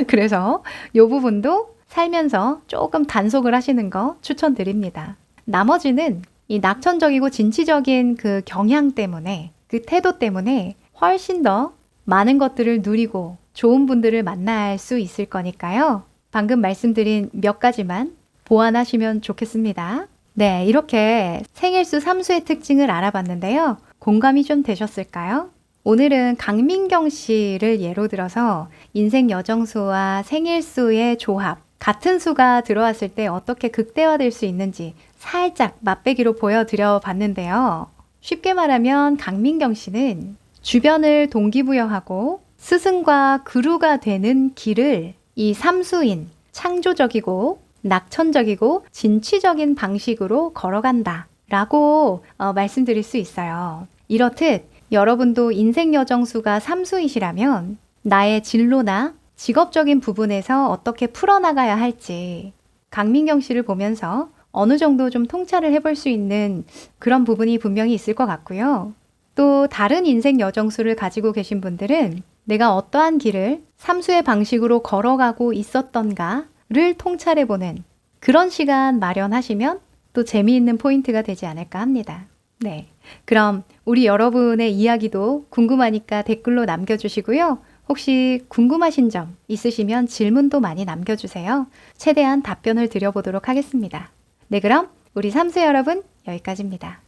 그래서 이 부분도 살면서 조금 단속을 하시는 거 추천드립니다. 나머지는 이 낙천적이고 진취적인 그 경향 때문에, 그 태도 때문에 훨씬 더 많은 것들을 누리고 좋은 분들을 만날 수 있을 거니까요. 방금 말씀드린 몇 가지만 보완하시면 좋겠습니다. 네, 이렇게 생일수 삼수의 특징을 알아봤는데요. 공감이 좀 되셨을까요? 오늘은 강민경 씨를 예로 들어서 인생 여정수와 생일수의 조합, 같은 수가 들어왔을 때 어떻게 극대화될 수 있는지 살짝 맛배기로 보여드려 봤는데요. 쉽게 말하면 강민경 씨는 주변을 동기부여하고 스승과 그루가 되는 길을 이 삼수인 창조적이고 낙천적이고 진취적인 방식으로 걸어간다 라고 말씀드릴 수 있어요. 이렇듯 여러분도 인생 여정수가 삼수이시라면 나의 진로나 직업적인 부분에서 어떻게 풀어나가야 할지 강민경 씨를 보면서 어느 정도 좀 통찰을 해볼 수 있는 그런 부분이 분명히 있을 것 같고요. 또 다른 인생 여정수를 가지고 계신 분들은 내가 어떠한 길을 삼수의 방식으로 걸어가고 있었던가를 통찰해보는 그런 시간 마련하시면 또 재미있는 포인트가 되지 않을까 합니다. 네. 그럼 우리 여러분의 이야기도 궁금하니까 댓글로 남겨주시고요. 혹시 궁금하신 점 있으시면 질문도 많이 남겨주세요. 최대한 답변을 드려보도록 하겠습니다. 네, 그럼 우리 삼수 여러분 여기까지입니다.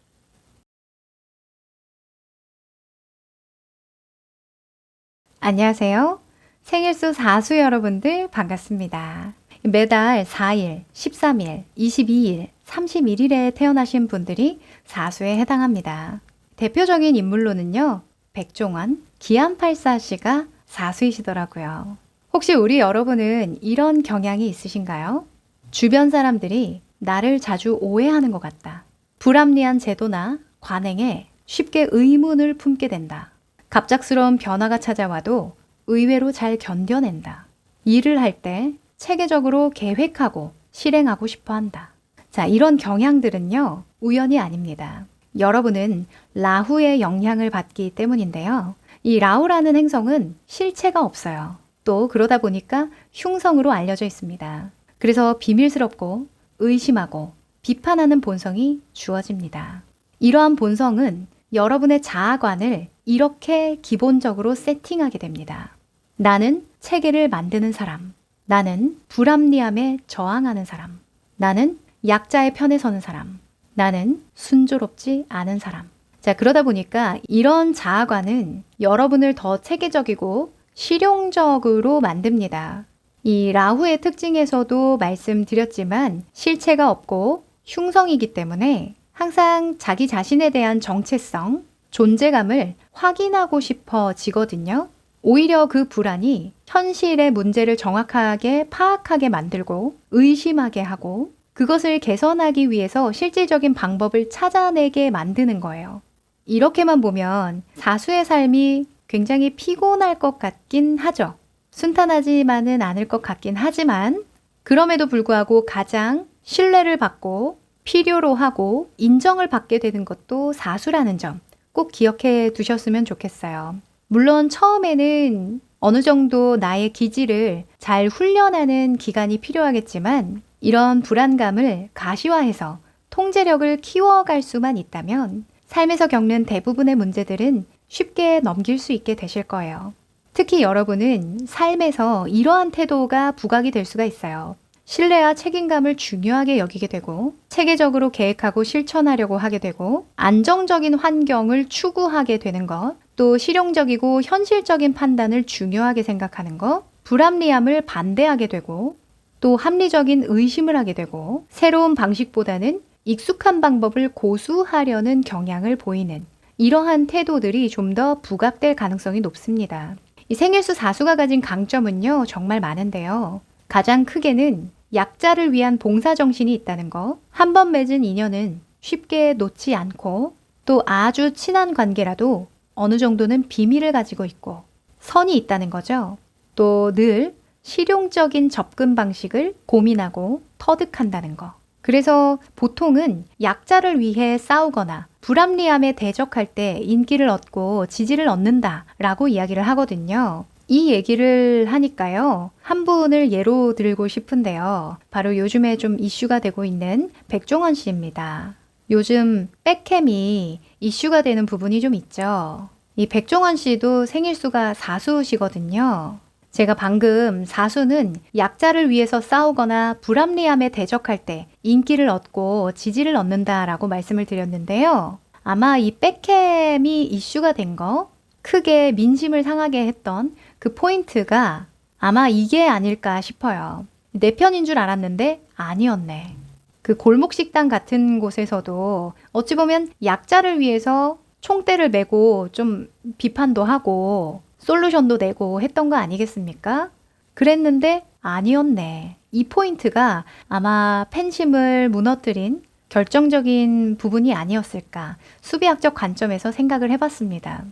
안녕하세요. 생일수 4수 여러분들 반갑습니다. 매달 4일, 13일, 22일, 31일에 태어나신 분들이 4수에 해당합니다. 대표적인 인물로는요. 백종원, 기안84 씨가 4수이시더라고요. 혹시 우리 여러분은 이런 경향이 있으신가요? 주변 사람들이 나를 자주 오해하는 것 같다. 불합리한 제도나 관행에 쉽게 의문을 품게 된다. 갑작스러운 변화가 찾아와도 의외로 잘 견뎌낸다. 일을 할 때 체계적으로 계획하고 실행하고 싶어 한다. 자, 이런 경향들은요, 우연이 아닙니다. 여러분은 라후의 영향을 받기 때문인데요. 이 라후라는 행성은 실체가 없어요. 또 그러다 보니까 흉성으로 알려져 있습니다. 그래서 비밀스럽고 의심하고 비판하는 본성이 주어집니다. 이러한 본성은 여러분의 자아관을 이렇게 기본적으로 세팅하게 됩니다. 나는 체계를 만드는 사람. 나는 불합리함에 저항하는 사람. 나는 약자의 편에 서는 사람. 나는 순조롭지 않은 사람. 자, 그러다 보니까 이런 자아관은 여러분을 더 체계적이고 실용적으로 만듭니다. 이 라후의 특징에서도 말씀드렸지만 실체가 없고 흉성이기 때문에 항상 자기 자신에 대한 정체성, 존재감을 확인하고 싶어지거든요. 오히려 그 불안이 현실의 문제를 정확하게 파악하게 만들고 의심하게 하고 그것을 개선하기 위해서 실질적인 방법을 찾아내게 만드는 거예요. 이렇게만 보면 사수의 삶이 굉장히 피곤할 것 같긴 하죠. 순탄하지만은 않을 것 같긴 하지만 그럼에도 불구하고 가장 신뢰를 받고 필요로 하고 인정을 받게 되는 것도 사수라는 점 꼭 기억해 두셨으면 좋겠어요. 물론 처음에는 어느 정도 나의 기질을 잘 훈련하는 기간이 필요하겠지만 이런 불안감을 가시화해서 통제력을 키워갈 수만 있다면 삶에서 겪는 대부분의 문제들은 쉽게 넘길 수 있게 되실 거예요. 특히 여러분은 삶에서 이러한 태도가 부각이 될 수가 있어요. 신뢰와 책임감을 중요하게 여기게 되고 체계적으로 계획하고 실천하려고 하게 되고 안정적인 환경을 추구하게 되는 것, 또 실용적이고 현실적인 판단을 중요하게 생각하는 것, 불합리함을 반대하게 되고 또 합리적인 의심을 하게 되고 새로운 방식보다는 익숙한 방법을 고수하려는 경향을 보이는 이러한 태도들이 좀 더 부각될 가능성이 높습니다. 이 생일수 4수가 가진 강점은요, 정말 많은데요. 가장 크게는 약자를 위한 봉사정신이 있다는 거, 한 번 맺은 인연은 쉽게 놓지 않고 또 아주 친한 관계라도 어느 정도는 비밀을 가지고 있고 선이 있다는 거죠. 또 늘 실용적인 접근 방식을 고민하고 터득한다는 거. 그래서 보통은 약자를 위해 싸우거나 불합리함에 대적할 때 인기를 얻고 지지를 얻는다라고 이야기를 하거든요. 이 얘기를 하니까요. 한 분을 예로 들고 싶은데요. 바로 요즘에 좀 이슈가 되고 있는 백종원 씨입니다. 요즘 백캠이 이슈가 되는 부분이 좀 있죠. 이 백종원 씨도 생일수가 4수시거든요. 제가 방금 4수는 약자를 위해서 싸우거나 불합리함에 대적할 때 인기를 얻고 지지를 얻는다라고 말씀을 드렸는데요. 아마 이 백캠이 이슈가 된 거, 크게 민심을 상하게 했던 그 포인트가 아마 이게 아닐까 싶어요. 내 편인 줄 알았는데 아니었네. 그 골목 식당 같은 곳에서도 어찌 보면 약자를 위해서 총대를 메고 좀 비판도 하고 솔루션도 내고 했던 거 아니겠습니까? 그랬는데 아니었네. 이 포인트가 아마 팬심을 무너뜨린 결정적인 부분이 아니었을까. 수비학적 관점에서 생각을 해봤습니다.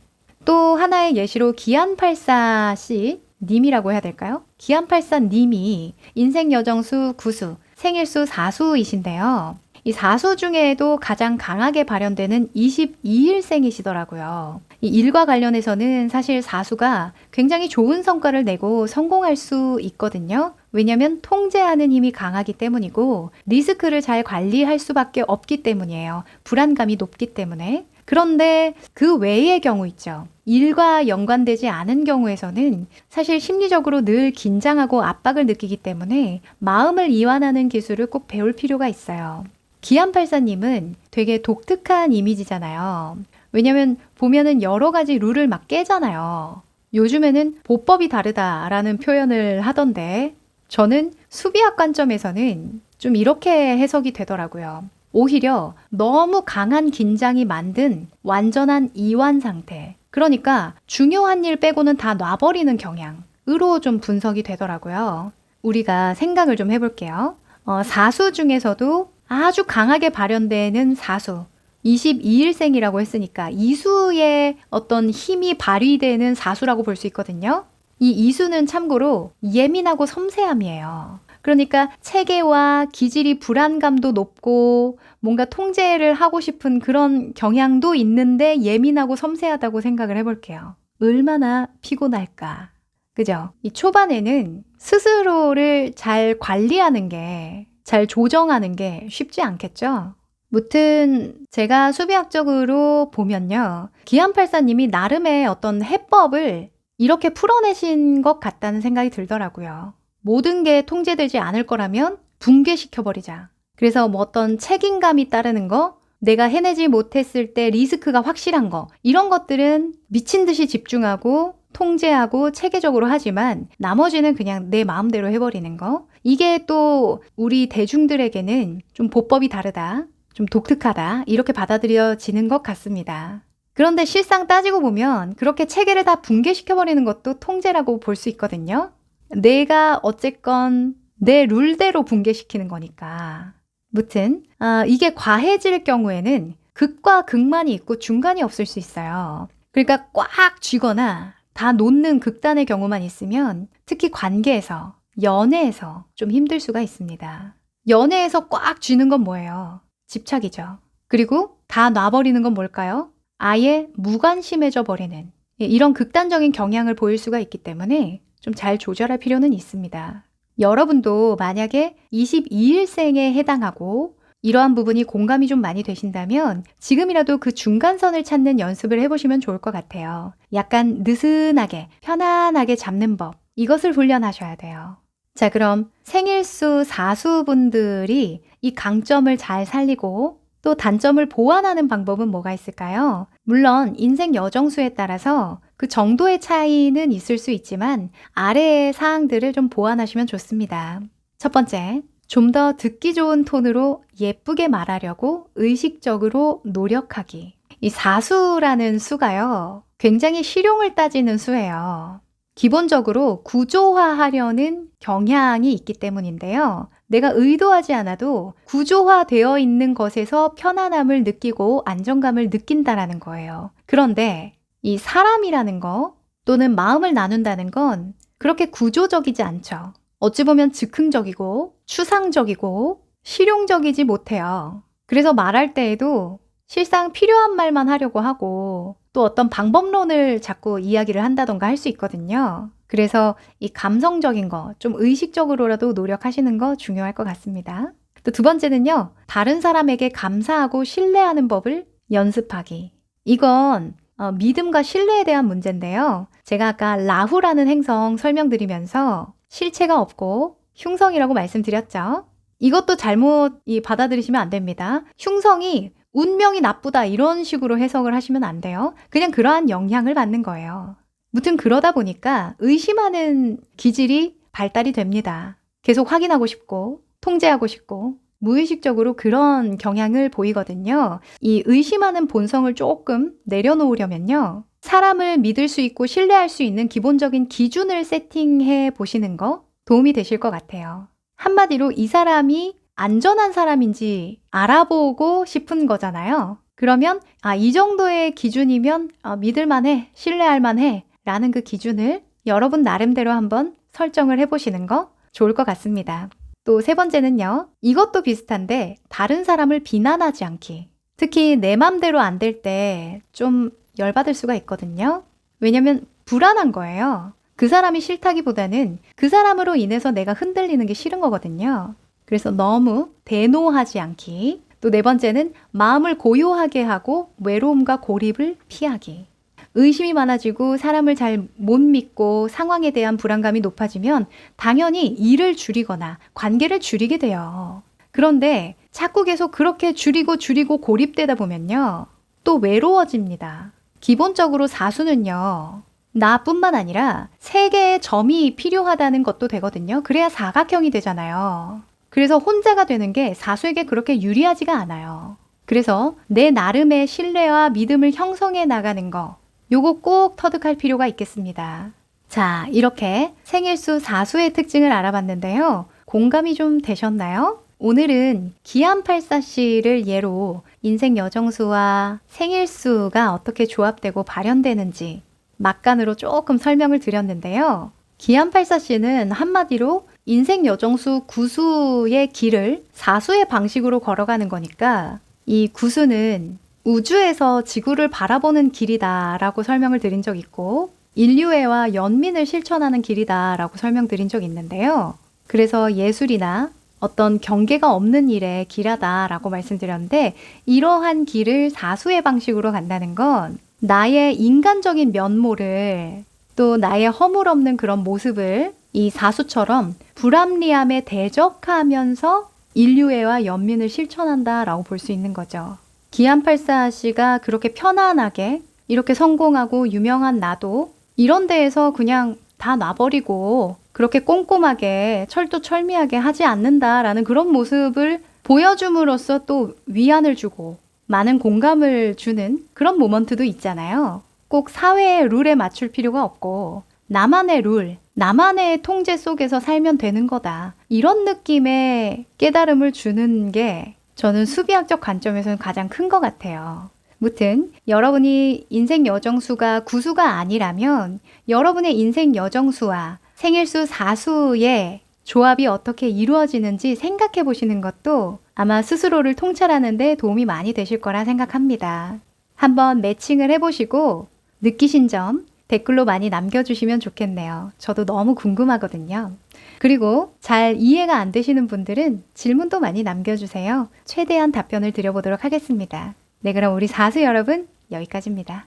또 하나의 예시로 기안84 씨 님이라고 해야 될까요? 기안84 님이 인생여정수 9수, 생일수 4수이신데요. 이 사수 중에도 가장 강하게 발현되는 22일생이시더라고요. 이 일과 관련해서는 사실 사수가 굉장히 좋은 성과를 내고 성공할 수 있거든요. 왜냐하면 통제하는 힘이 강하기 때문이고 리스크를 잘 관리할 수밖에 없기 때문이에요. 불안감이 높기 때문에. 그런데 그 외의 경우 있죠. 일과 연관되지 않은 경우에서는 사실 심리적으로 늘 긴장하고 압박을 느끼기 때문에 마음을 이완하는 기술을 꼭 배울 필요가 있어요. 기안84님은 되게 독특한 이미지잖아요. 왜냐면 보면은 여러 가지 룰을 막 깨잖아요. 요즘에는 보법이 다르다라는 표현을 하던데 저는 수비학 관점에서는 좀 이렇게 해석이 되더라고요. 오히려 너무 강한 긴장이 만든 완전한 이완 상태. 그러니까 중요한 일 빼고는 다 놔버리는 경향으로 좀 분석이 되더라고요. 우리가 생각을 좀 해볼게요. 사수 중에서도 아주 강하게 발현되는 사수. 22일생이라고 했으니까 이수의 어떤 힘이 발휘되는 사수라고 볼 수 있거든요. 이 이수는 참고로 예민하고 섬세함이에요. 그러니까 체계와 기질이 불안감도 높고 뭔가 통제를 하고 싶은 그런 경향도 있는데 예민하고 섬세하다고 생각을 해볼게요. 얼마나 피곤할까? 그죠? 이 초반에는 스스로를 잘 관리하는 게, 잘 조정하는 게 쉽지 않겠죠? 무튼 제가 수비학적으로 보면요. 기안84님이 나름의 어떤 해법을 이렇게 풀어내신 것 같다는 생각이 들더라고요. 모든 게 통제되지 않을 거라면 붕괴시켜버리자. 그래서 뭐 어떤 책임감이 따르는 거, 내가 해내지 못했을 때 리스크가 확실한 거, 이런 것들은 미친 듯이 집중하고 통제하고 체계적으로 하지만 나머지는 그냥 내 마음대로 해버리는 거. 이게 또 우리 대중들에게는 좀 보법이 다르다, 좀 독특하다, 이렇게 받아들여지는 것 같습니다. 그런데 실상 따지고 보면 그렇게 체계를 다 붕괴시켜버리는 것도 통제라고 볼 수 있거든요. 내가 어쨌건 내 룰대로 붕괴시키는 거니까. 무튼 이게 과해질 경우에는 극과 극만이 있고 중간이 없을 수 있어요. 그러니까 꽉 쥐거나 다 놓는 극단의 경우만 있으면 특히 관계에서, 연애에서 좀 힘들 수가 있습니다. 연애에서 꽉 쥐는 건 뭐예요? 집착이죠. 그리고 다 놔버리는 건 뭘까요? 아예 무관심해져 버리는 이런 극단적인 경향을 보일 수가 있기 때문에 좀 잘 조절할 필요는 있습니다. 여러분도 만약에 22일생에 해당하고 이러한 부분이 공감이 좀 많이 되신다면 지금이라도 그 중간선을 찾는 연습을 해보시면 좋을 것 같아요. 약간 느슨하게, 편안하게 잡는 법, 이것을 훈련하셔야 돼요. 자, 그럼 생일수 사수분들이 이 강점을 잘 살리고 또 단점을 보완하는 방법은 뭐가 있을까요? 물론 인생 여정수에 따라서 그 정도의 차이는 있을 수 있지만 아래의 사항들을 좀 보완하시면 좋습니다. 첫 번째, 좀 더 듣기 좋은 톤으로 예쁘게 말하려고 의식적으로 노력하기. 이 사수라는 수가요, 굉장히 실용을 따지는 수예요. 기본적으로 구조화하려는 경향이 있기 때문인데요. 내가 의도하지 않아도 구조화되어 있는 것에서 편안함을 느끼고 안정감을 느낀다라는 거예요. 그런데 이 사람이라는 거 또는 마음을 나눈다는 건 그렇게 구조적이지 않죠. 어찌 보면 즉흥적이고 추상적이고 실용적이지 못해요. 그래서 말할 때에도 실상 필요한 말만 하려고 하고 또 어떤 방법론을 자꾸 이야기를 한다던가 할 수 있거든요. 그래서 이 감성적인 거 좀 의식적으로라도 노력하시는 거 중요할 것 같습니다. 또 두 번째는요, 다른 사람에게 감사하고 신뢰하는 법을 연습하기. 이건 믿음과 신뢰에 대한 문제인데요. 제가 아까 라후라는 행성 설명드리면서 실체가 없고 흉성이라고 말씀드렸죠. 이것도 잘못 받아들이시면 안 됩니다. 흉성이 운명이 나쁘다 이런 식으로 해석을 하시면 안 돼요. 그냥 그러한 영향을 받는 거예요. 무튼 그러다 보니까 의심하는 기질이 발달이 됩니다. 계속 확인하고 싶고 통제하고 싶고 무의식적으로 그런 경향을 보이거든요. 이 의심하는 본성을 조금 내려놓으려면요, 사람을 믿을 수 있고 신뢰할 수 있는 기본적인 기준을 세팅해 보시는 거 도움이 되실 것 같아요. 한마디로 이 사람이 안전한 사람인지 알아보고 싶은 거잖아요. 그러면 이 정도의 기준이면 믿을만해, 신뢰할만해 라는 그 기준을 여러분 나름대로 한번 설정을 해보시는 거 좋을 것 같습니다. 또 세 번째는요. 이것도 비슷한데 다른 사람을 비난하지 않기. 특히 내 맘대로 안 될 때 좀 열받을 수가 있거든요. 왜냐면 불안한 거예요. 그 사람이 싫다기보다는 그 사람으로 인해서 내가 흔들리는 게 싫은 거거든요. 그래서 너무 대노하지 않기. 또 네 번째는 마음을 고요하게 하고 외로움과 고립을 피하기. 의심이 많아지고 사람을 잘 못 믿고 상황에 대한 불안감이 높아지면 당연히 일을 줄이거나 관계를 줄이게 돼요. 그런데 자꾸 계속 그렇게 줄이고 고립되다 보면요. 또 외로워집니다. 기본적으로 사수는요. 나뿐만 아니라 세 개의 점이 필요하다는 것도 되거든요. 그래야 사각형이 되잖아요. 그래서 혼자가 되는 게 사수에게 그렇게 유리하지가 않아요. 그래서 내 나름의 신뢰와 믿음을 형성해 나가는 거, 요거 꼭 터득할 필요가 있겠습니다. 자, 이렇게 생일수 사수의 특징을 알아봤는데요. 공감이 좀 되셨나요? 오늘은 기안84씨를 예로 인생 여정수와 생일수가 어떻게 조합되고 발현되는지 막간으로 조금 설명을 드렸는데요. 기안84씨는 한마디로 인생 여정수 구수의 길을 사수의 방식으로 걸어가는 거니까 이 구수는 우주에서 지구를 바라보는 길이다라고 설명을 드린 적 있고 인류애와 연민을 실천하는 길이다라고 설명드린 적 있는데요. 그래서 예술이나 어떤 경계가 없는 일에 길하다라고 말씀드렸는데 이러한 길을 사수의 방식으로 간다는 건 나의 인간적인 면모를 또 나의 허물 없는 그런 모습을 이 사수처럼 불합리함에 대적하면서 인류애와 연민을 실천한다라고 볼 수 있는 거죠. 기안84씨가 그렇게 편안하게 이렇게 성공하고 유명한 나도 이런 데에서 그냥 다 놔버리고 그렇게 꼼꼼하게 철두철미하게 하지 않는다라는 그런 모습을 보여줌으로써 또 위안을 주고 많은 공감을 주는 그런 모먼트도 있잖아요. 꼭 사회의 룰에 맞출 필요가 없고 나만의 룰, 나만의 통제 속에서 살면 되는 거다. 이런 느낌의 깨달음을 주는 게 저는 수비학적 관점에서는 가장 큰 것 같아요. 무튼 여러분이 인생 여정수가 구수가 아니라면 여러분의 인생 여정수와 생일수 사수의 조합이 어떻게 이루어지는지 생각해 보시는 것도 아마 스스로를 통찰하는 데 도움이 많이 되실 거라 생각합니다. 한번 매칭을 해보시고 느끼신 점 댓글로 많이 남겨주시면 좋겠네요. 저도 너무 궁금하거든요. 그리고 잘 이해가 안 되시는 분들은 질문도 많이 남겨주세요. 최대한 답변을 드려보도록 하겠습니다. 네, 그럼 우리 사수 여러분 여기까지입니다.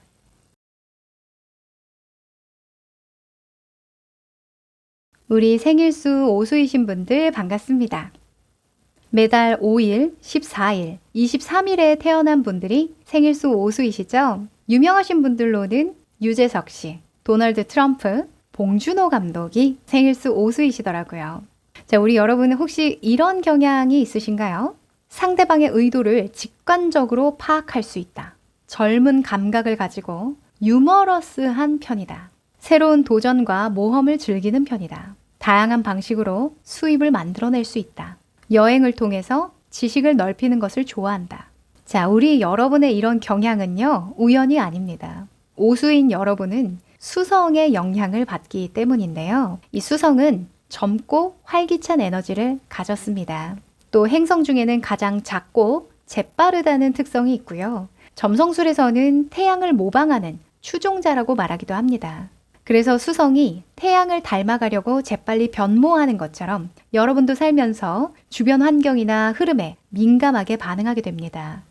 우리 생일수 오수이신 분들 반갑습니다. 매달 5일, 14일, 23일에 태어난 분들이 생일수 오수이시죠? 유명하신 분들로는 유재석 씨, 도널드 트럼프, 봉준호 감독이 생일수 오수이시더라고요. 자, 우리 여러분은 혹시 이런 경향이 있으신가요? 상대방의 의도를 직관적으로 파악할 수 있다. 젊은 감각을 가지고 유머러스한 편이다. 새로운 도전과 모험을 즐기는 편이다. 다양한 방식으로 수입을 만들어낼 수 있다. 여행을 통해서 지식을 넓히는 것을 좋아한다. 자, 우리 여러분의 이런 경향은요, 우연이 아닙니다. 오수인 여러분은 수성의 영향을 받기 때문인데요. 이 수성은 젊고 활기찬 에너지를 가졌습니다. 또 행성 중에는 가장 작고 재빠르다는 특성이 있고요. 점성술에서는 태양을 모방하는 추종자라고 말하기도 합니다. 그래서 수성이 태양을 닮아가려고 재빨리 변모하는 것처럼 여러분도 살면서 주변 환경이나 흐름에 민감하게 반응하게 됩니다.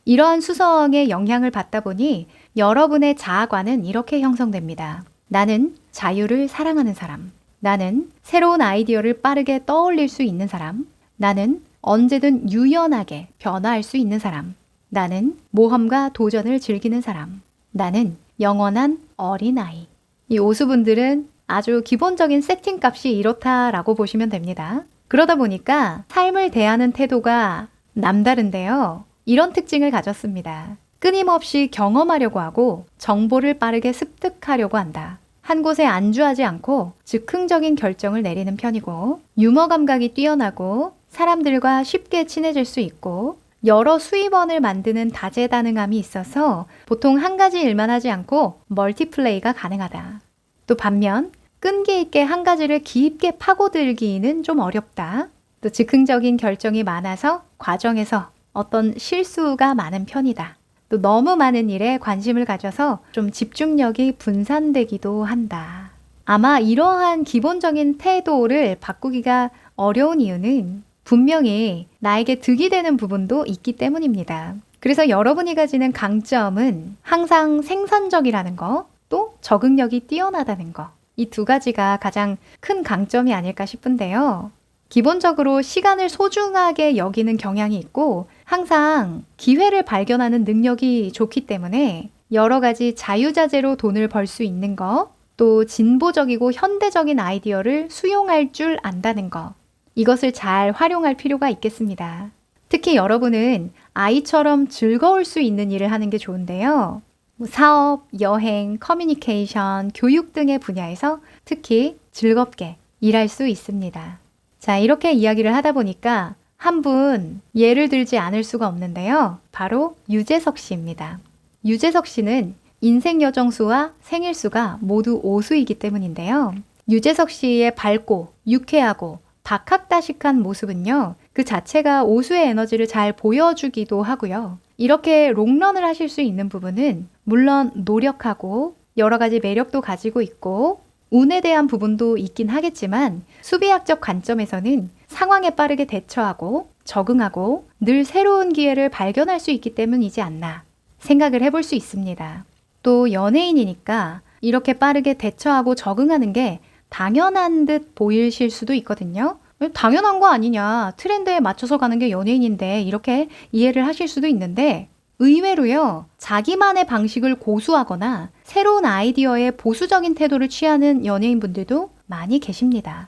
이러한 수성의 영향을 받다 보니 여러분의 자아관은 이렇게 형성됩니다. 나는 자유를 사랑하는 사람. 나는 새로운 아이디어를 빠르게 떠올릴 수 있는 사람. 나는 언제든 유연하게 변화할 수 있는 사람. 나는 모험과 도전을 즐기는 사람. 나는 영원한 어린아이. 이 오수분들은 아주 기본적인 세팅값이 이렇다라고 보시면 됩니다. 그러다 보니까 삶을 대하는 태도가 남다른데요. 이런 특징을 가졌습니다. 끊임없이 경험하려고 하고 정보를 빠르게 습득하려고 한다. 한 곳에 안주하지 않고 즉흥적인 결정을 내리는 편이고 유머 감각이 뛰어나고 사람들과 쉽게 친해질 수 있고 여러 수입원을 만드는 다재다능함이 있어서 보통 한 가지 일만 하지 않고 멀티플레이가 가능하다. 또 반면 끈기 있게 한 가지를 깊게 파고들기는 좀 어렵다. 또 즉흥적인 결정이 많아서 과정에서 어떤 실수가 많은 편이다. 또 너무 많은 일에 관심을 가져서 좀 집중력이 분산되기도 한다. 아마 이러한 기본적인 태도를 바꾸기가 어려운 이유는 분명히 나에게 득이 되는 부분도 있기 때문입니다. 그래서 여러분이 가지는 강점은 항상 생산적이라는 거, 또 적응력이 뛰어나다는 거. 이 두 가지가 가장 큰 강점이 아닐까 싶은데요. 기본적으로 시간을 소중하게 여기는 경향이 있고 항상 기회를 발견하는 능력이 좋기 때문에 여러 가지 자유자재로 돈을 벌 수 있는 거, 또 진보적이고 현대적인 아이디어를 수용할 줄 안다는 거. 이것을 잘 활용할 필요가 있겠습니다. 특히 여러분은 아이처럼 즐거울 수 있는 일을 하는 게 좋은데요. 사업, 여행, 커뮤니케이션, 교육 등의 분야에서 특히 즐겁게 일할 수 있습니다. 자, 이렇게 이야기를 하다 보니까 한 분 예를 들지 않을 수가 없는데요. 바로 유재석 씨입니다. 유재석 씨는 인생여정수와 생일수가 모두 오수이기 때문인데요. 유재석 씨의 밝고 유쾌하고 박학다식한 모습은요. 그 자체가 오수의 에너지를 잘 보여주기도 하고요. 이렇게 롱런을 하실 수 있는 부분은 물론 노력하고 여러 가지 매력도 가지고 있고 운에 대한 부분도 있긴 하겠지만 수비학적 관점에서는 상황에 빠르게 대처하고 적응하고 늘 새로운 기회를 발견할 수 있기 때문이지 않나 생각을 해볼 수 있습니다. 또 연예인이니까 이렇게 빠르게 대처하고 적응하는 게 당연한 듯 보이실 수도 있거든요. 당연한 거 아니냐. 트렌드에 맞춰서 가는 게 연예인인데 이렇게 이해를 하실 수도 있는데 의외로요. 자기만의 방식을 고수하거나 새로운 아이디어에 보수적인 태도를 취하는 연예인분들도 많이 계십니다.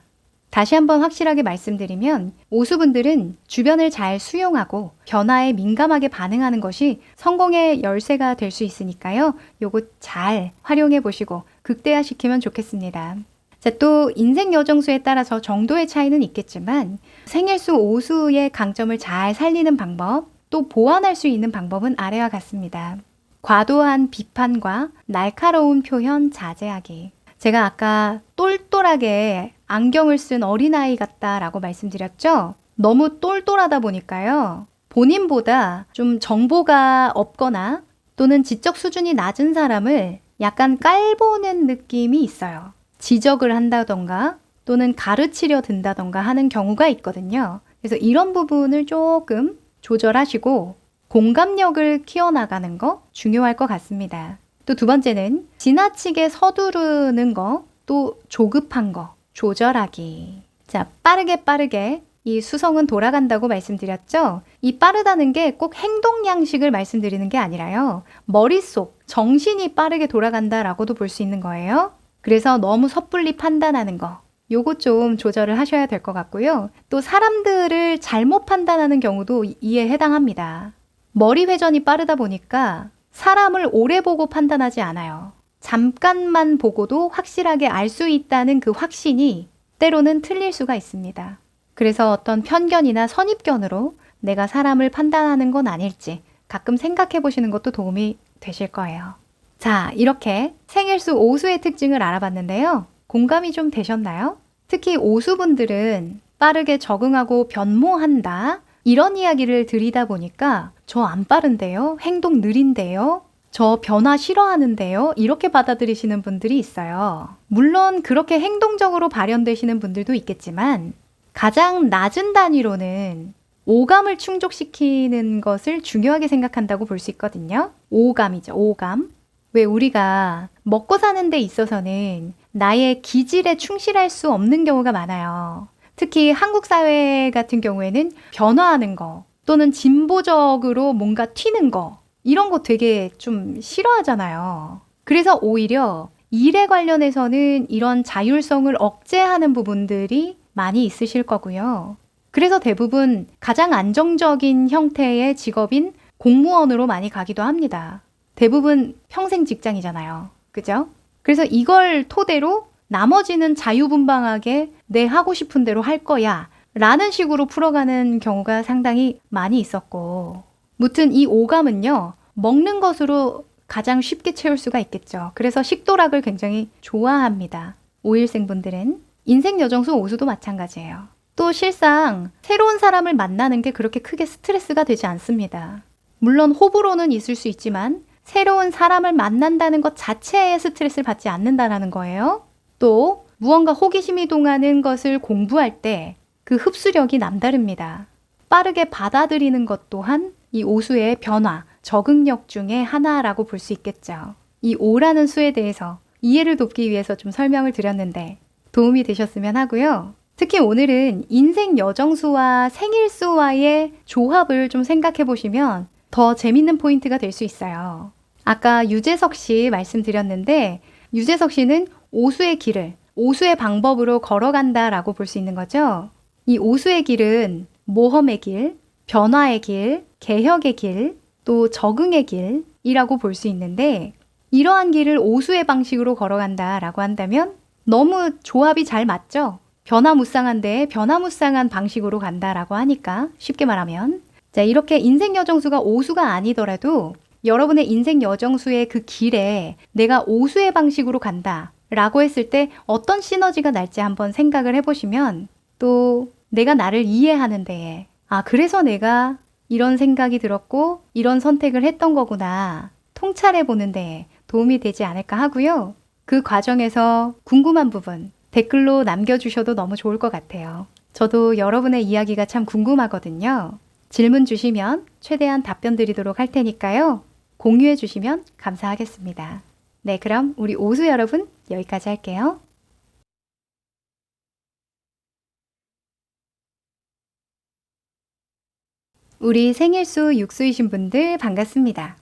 다시 한번 확실하게 말씀드리면 오수분들은 주변을 잘 수용하고 변화에 민감하게 반응하는 것이 성공의 열쇠가 될 수 있으니까요. 요거 잘 활용해 보시고 극대화시키면 좋겠습니다. 자, 또 인생 여정수에 따라서 정도의 차이는 있겠지만 생일수 오수의 강점을 잘 살리는 방법, 또 보완할 수 있는 방법은 아래와 같습니다. 과도한 비판과 날카로운 표현 자제하기. 제가 아까 똘똘하게 안경을 쓴 어린아이 같다라고 말씀드렸죠? 너무 똘똘하다 보니까요. 본인보다 좀 정보가 없거나 또는 지적 수준이 낮은 사람을 약간 깔보는 느낌이 있어요. 지적을 한다던가 또는 가르치려 든다던가 하는 경우가 있거든요. 그래서 이런 부분을 조금 조절하시고 공감력을 키워나가는 거 중요할 것 같습니다. 또 두 번째는 지나치게 서두르는 거, 또 조급한 거 조절하기. 자, 빠르게 이 수성은 돌아간다고 말씀드렸죠? 이 빠르다는 게 꼭 행동 양식을 말씀드리는 게 아니라요. 머릿속, 정신이 빠르게 돌아간다라고도 볼 수 있는 거예요. 그래서 너무 섣불리 판단하는 거. 요거 좀 조절을 하셔야 될 것 같고요. 또 사람들을 잘못 판단하는 경우도 이에 해당합니다. 머리 회전이 빠르다 보니까 사람을 오래 보고 판단하지 않아요. 잠깐만 보고도 확실하게 알 수 있다는 그 확신이 때로는 틀릴 수가 있습니다. 그래서 어떤 편견이나 선입견으로 내가 사람을 판단하는 건 아닐지 가끔 생각해 보시는 것도 도움이 되실 거예요. 자, 이렇게 생일수 오수의 특징을 알아봤는데요. 공감이 좀 되셨나요? 특히 오수분들은 빠르게 적응하고 변모한다. 이런 이야기를 드리다 보니까 저 안 빠른데요? 행동 느린데요? 저 변화 싫어하는데요? 이렇게 받아들이시는 분들이 있어요. 물론 그렇게 행동적으로 발현되시는 분들도 있겠지만 가장 낮은 단위로는 오감을 충족시키는 것을 중요하게 생각한다고 볼 수 있거든요. 오감이죠. 오감. 왜 우리가 먹고 사는 데 있어서는 나의 기질에 충실할 수 없는 경우가 많아요. 특히 한국 사회 같은 경우에는 변화하는 거 또는 진보적으로 뭔가 튀는 거 이런 거 되게 좀 싫어하잖아요. 그래서 오히려 일에 관련해서는 이런 자율성을 억제하는 부분들이 많이 있으실 거고요. 그래서 대부분 가장 안정적인 형태의 직업인 공무원으로 많이 가기도 합니다. 대부분 평생 직장이잖아요. 그죠? 그래서 이걸 토대로 나머지는 자유분방하게 내 하고 싶은 대로 할 거야 라는 식으로 풀어가는 경우가 상당히 많이 있었고, 무튼 이 오감은요, 먹는 것으로 가장 쉽게 채울 수가 있겠죠. 그래서 식도락을 굉장히 좋아합니다. 오일생 분들은. 인생 여정수 오수도 마찬가지예요. 또 실상 새로운 사람을 만나는 게 그렇게 크게 스트레스가 되지 않습니다. 물론 호불호는 있을 수 있지만 새로운 사람을 만난다는 것 자체에 스트레스를 받지 않는다는 거예요. 또 무언가 호기심이 동하는 것을 공부할 때 그 흡수력이 남다릅니다. 빠르게 받아들이는 것 또한 이 오수의 변화, 적응력 중에 하나라고 볼 수 있겠죠. 이 오라는 수에 대해서 이해를 돕기 위해서 좀 설명을 드렸는데 도움이 되셨으면 하고요. 특히 오늘은 인생 여정수와 생일수와의 조합을 좀 생각해 보시면 더 재밌는 포인트가 될 수 있어요. 아까 유재석 씨 말씀드렸는데 유재석 씨는 오수의 길을 오수의 방법으로 걸어간다라고 볼 수 있는 거죠. 이 오수의 길은 모험의 길, 변화의 길, 개혁의 길, 또 적응의 길이라고 볼 수 있는데 이러한 길을 오수의 방식으로 걸어간다라고 한다면 너무 조합이 잘 맞죠? 변화무쌍한데 변화무쌍한 방식으로 간다라고 하니까 쉽게 말하면 자, 이렇게 인생 여정수가 오수가 아니더라도 여러분의 인생 여정수의 그 길에 내가 오수의 방식으로 간다 라고 했을 때 어떤 시너지가 날지 한번 생각을 해보시면 또 내가 나를 이해하는 데에 그래서 내가 이런 생각이 들었고 이런 선택을 했던 거구나 통찰해 보는 데에 도움이 되지 않을까 하고요. 그 과정에서 궁금한 부분 댓글로 남겨주셔도 너무 좋을 것 같아요. 저도 여러분의 이야기가 참 궁금하거든요. 질문 주시면 최대한 답변 드리도록 할 테니까요. 공유해 주시면 감사하겠습니다. 네, 그럼 우리 오수 여러분 여기까지 할게요. 우리 생일수 육수이신 분들 반갑습니다.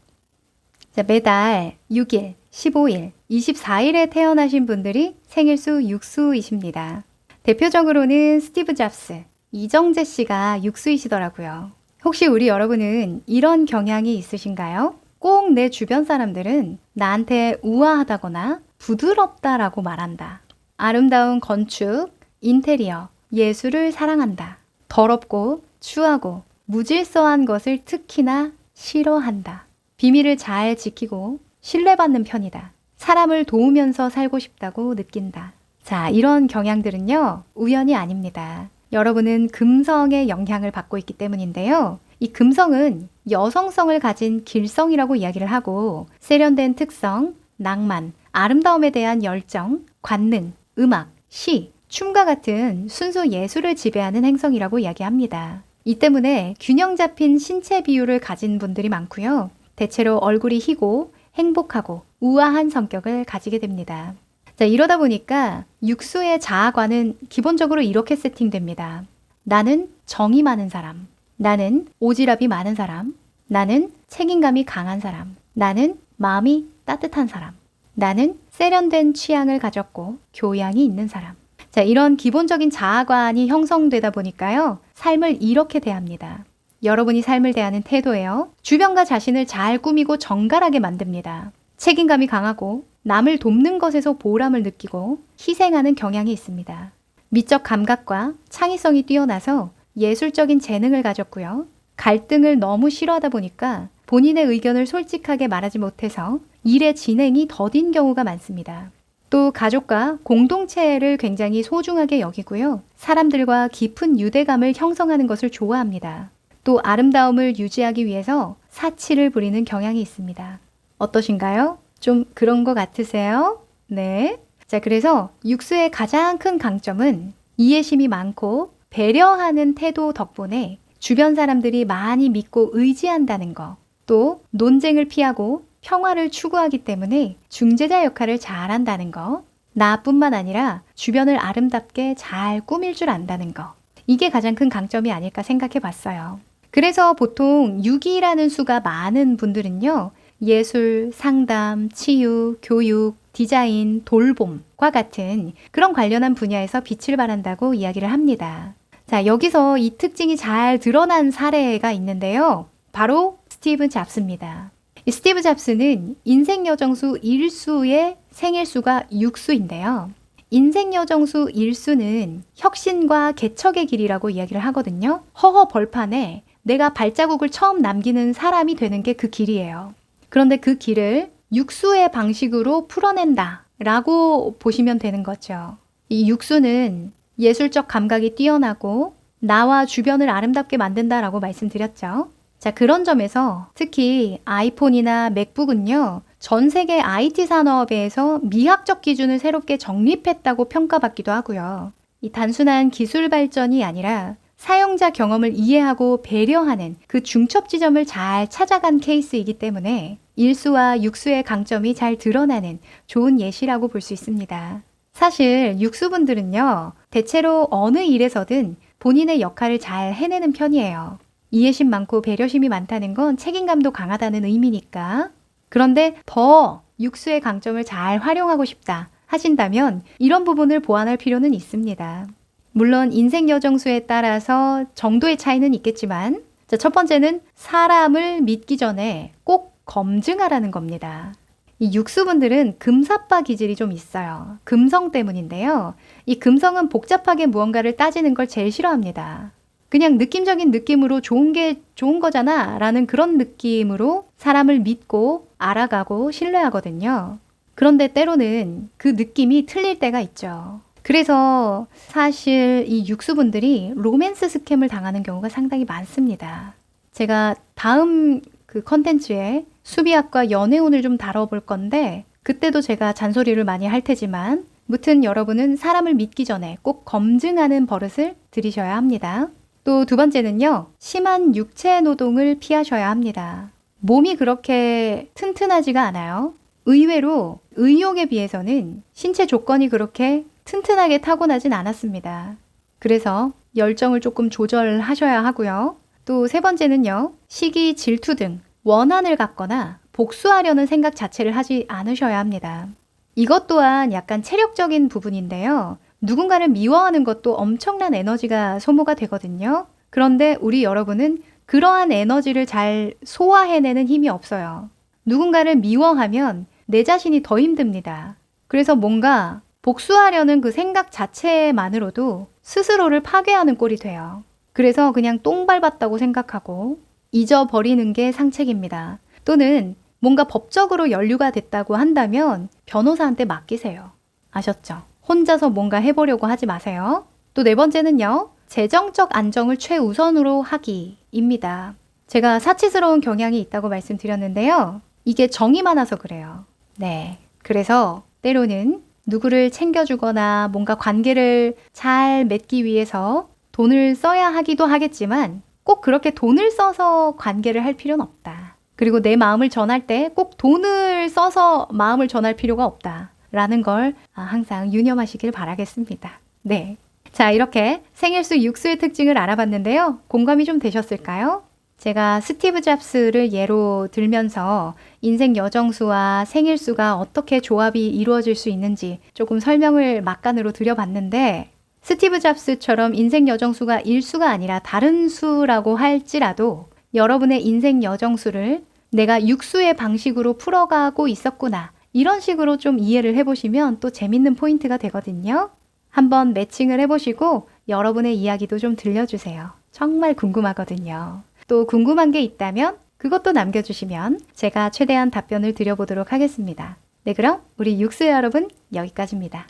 자, 매달 6일, 15일, 24일에 태어나신 분들이 생일수 육수이십니다. 대표적으로는 스티브 잡스, 이정재 씨가 육수이시더라고요. 혹시 우리 여러분은 이런 경향이 있으신가요? 꼭 내 주변 사람들은 나한테 우아하다거나 부드럽다라고 말한다. 아름다운 건축, 인테리어, 예술을 사랑한다. 더럽고 추하고 무질서한 것을 특히나 싫어한다. 비밀을 잘 지키고 신뢰받는 편이다. 사람을 도우면서 살고 싶다고 느낀다. 자, 이런 경향들은요, 우연이 아닙니다. 여러분은 금성의 영향을 받고 있기 때문인데요. 이 금성은 여성성을 가진 길성이라고 이야기를 하고 세련된 특성, 낭만, 아름다움에 대한 열정, 관능, 음악, 시, 춤과 같은 순수 예술을 지배하는 행성이라고 이야기합니다. 이 때문에 균형 잡힌 신체 비율을 가진 분들이 많고요. 대체로 얼굴이 희고 행복하고 우아한 성격을 가지게 됩니다. 자, 이러다 보니까 육수의 자아관은 기본적으로 이렇게 세팅됩니다. 나는 정이 많은 사람, 나는 오지랖이 많은 사람, 나는 책임감이 강한 사람, 나는 마음이 따뜻한 사람, 나는 세련된 취향을 가졌고 교양이 있는 사람. 자, 이런 기본적인 자아관이 형성되다 보니까요. 삶을 이렇게 대합니다. 여러분이 삶을 대하는 태도예요. 주변과 자신을 잘 꾸미고 정갈하게 만듭니다. 책임감이 강하고 남을 돕는 것에서 보람을 느끼고 희생하는 경향이 있습니다. 미적 감각과 창의성이 뛰어나서 예술적인 재능을 가졌고요. 갈등을 너무 싫어하다 보니까 본인의 의견을 솔직하게 말하지 못해서 일의 진행이 더딘 경우가 많습니다. 또 가족과 공동체를 굉장히 소중하게 여기고요. 사람들과 깊은 유대감을 형성하는 것을 좋아합니다. 또 아름다움을 유지하기 위해서 사치를 부리는 경향이 있습니다. 어떠신가요? 좀 그런 것 같으세요? 네. 자, 그래서 육수의 가장 큰 강점은 이해심이 많고 배려하는 태도 덕분에 주변 사람들이 많이 믿고 의지한다는 거. 또 논쟁을 피하고 평화를 추구하기 때문에 중재자 역할을 잘한다는 거. 나뿐만 아니라 주변을 아름답게 잘 꾸밀 줄 안다는 거. 이게 가장 큰 강점이 아닐까 생각해 봤어요. 그래서 보통 6이라는 수가 많은 분들은요. 예술, 상담, 치유, 교육, 디자인, 돌봄과 같은 그런 관련한 분야에서 빛을 발한다고 이야기를 합니다. 자, 여기서 이 특징이 잘 드러난 사례가 있는데요. 바로 스티브 잡스입니다. 이 스티브 잡스는 인생여정수 1수의 생일수가 6수인데요. 인생여정수 1수는 혁신과 개척의 길이라고 이야기를 하거든요. 허허 벌판에 내가 발자국을 처음 남기는 사람이 되는 게 그 길이에요. 그런데 그 길을 6수의 방식으로 풀어낸다 라고 보시면 되는 거죠. 이 6수는 예술적 감각이 뛰어나고 나와 주변을 아름답게 만든다라고 말씀드렸죠. 자, 그런 점에서 특히 아이폰이나 맥북은요, 전 세계 IT 산업에서 미학적 기준을 새롭게 정립했다고 평가받기도 하고요. 이 단순한 기술 발전이 아니라 사용자 경험을 이해하고 배려하는 그 중첩 지점을 잘 찾아간 케이스이기 때문에 일수와 육수의 강점이 잘 드러나는 좋은 예시라고 볼 수 있습니다. 사실 육수분들은요, 대체로 어느 일에서든 본인의 역할을 잘 해내는 편이에요. 이해심 많고 배려심이 많다는 건 책임감도 강하다는 의미니까. 그런데 더 육수의 강점을 잘 활용하고 싶다 하신다면 이런 부분을 보완할 필요는 있습니다. 물론 인생 여정수에 따라서 정도의 차이는 있겠지만, 자, 첫 번째는 사람을 믿기 전에 꼭 검증하라는 겁니다. 이 육수분들은 금사빠 기질이 좀 있어요. 금성 때문인데요. 이 금성은 복잡하게 무언가를 따지는 걸 제일 싫어합니다. 그냥 느낌적인 느낌으로 좋은 게 좋은 거잖아 라는 그런 느낌으로 사람을 믿고 알아가고 신뢰하거든요. 그런데 때로는 그 느낌이 틀릴 때가 있죠. 그래서 사실 이 육수분들이 로맨스 스캠을 당하는 경우가 상당히 많습니다. 제가 다음 그 컨텐츠에 수비학과 연애운을 좀 다뤄볼 건데, 그때도 제가 잔소리를 많이 할 테지만 무튼 여러분은 사람을 믿기 전에 꼭 검증하는 버릇을 들이셔야 합니다. 또 두 번째는요, 심한 육체 노동을 피하셔야 합니다. 몸이 그렇게 튼튼하지가 않아요. 의외로 의욕에 비해서는 신체 조건이 그렇게 튼튼하게 타고나진 않았습니다. 그래서 열정을 조금 조절하셔야 하고요. 또 세 번째는요, 시기, 질투 등 원한을 갖거나 복수하려는 생각 자체를 하지 않으셔야 합니다. 이것 또한 약간 체력적인 부분인데요. 누군가를 미워하는 것도 엄청난 에너지가 소모가 되거든요. 그런데 우리 여러분은 그러한 에너지를 잘 소화해내는 힘이 없어요. 누군가를 미워하면 내 자신이 더 힘듭니다. 그래서 뭔가 복수하려는 그 생각 자체만으로도 스스로를 파괴하는 꼴이 돼요. 그래서 그냥 똥 밟았다고 생각하고 잊어버리는 게 상책입니다. 또는 뭔가 법적으로 연루가 됐다고 한다면 변호사한테 맡기세요. 아셨죠? 혼자서 뭔가 해보려고 하지 마세요. 또 네 번째는요, 재정적 안정을 최우선으로 하기입니다. 제가 사치스러운 경향이 있다고 말씀드렸는데요. 이게 정이 많아서 그래요. 네. 그래서 때로는 누구를 챙겨주거나 뭔가 관계를 잘 맺기 위해서 돈을 써야 하기도 하겠지만 꼭 그렇게 돈을 써서 관계를 할 필요는 없다. 그리고 내 마음을 전할 때 꼭 돈을 써서 마음을 전할 필요가 없다. 라는 걸 항상 유념하시길 바라겠습니다. 네. 자, 이렇게 생일수 육수의 특징을 알아봤는데요. 공감이 좀 되셨을까요? 제가 스티브 잡스를 예로 들면서 인생 여정수와 생일수가 어떻게 조합이 이루어질 수 있는지 조금 설명을 막간으로 드려봤는데, 스티브 잡스처럼 인생 여정수가 일수가 아니라 다른 수라고 할지라도 여러분의 인생 여정수를 내가 육수의 방식으로 풀어가고 있었구나, 이런 식으로 좀 이해를 해보시면 또 재밌는 포인트가 되거든요. 한번 매칭을 해보시고 여러분의 이야기도 좀 들려주세요. 정말 궁금하거든요. 또 궁금한 게 있다면 그것도 남겨주시면 제가 최대한 답변을 드려보도록 하겠습니다. 네, 그럼 우리 육수 여러분, 여기까지입니다.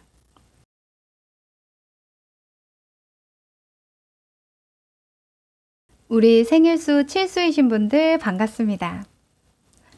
우리 생일수 7수이신 분들 반갑습니다.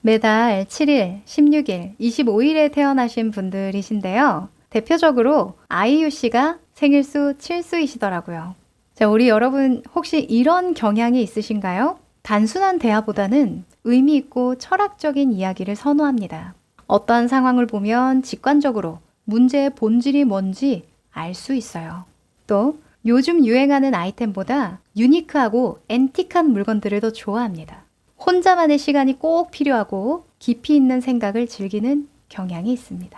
매달 7일, 16일, 25일에 태어나신 분들이신데요. 대표적으로 아이유 씨가 생일수 7수이시더라고요. 자, 우리 여러분 혹시 이런 경향이 있으신가요? 단순한 대화보다는 의미 있고 철학적인 이야기를 선호합니다. 어떠한 상황을 보면 직관적으로 문제의 본질이 뭔지 알 수 있어요. 또 요즘 유행하는 아이템보다 유니크하고 앤틱한 물건들을 더 좋아합니다. 혼자만의 시간이 꼭 필요하고 깊이 있는 생각을 즐기는 경향이 있습니다.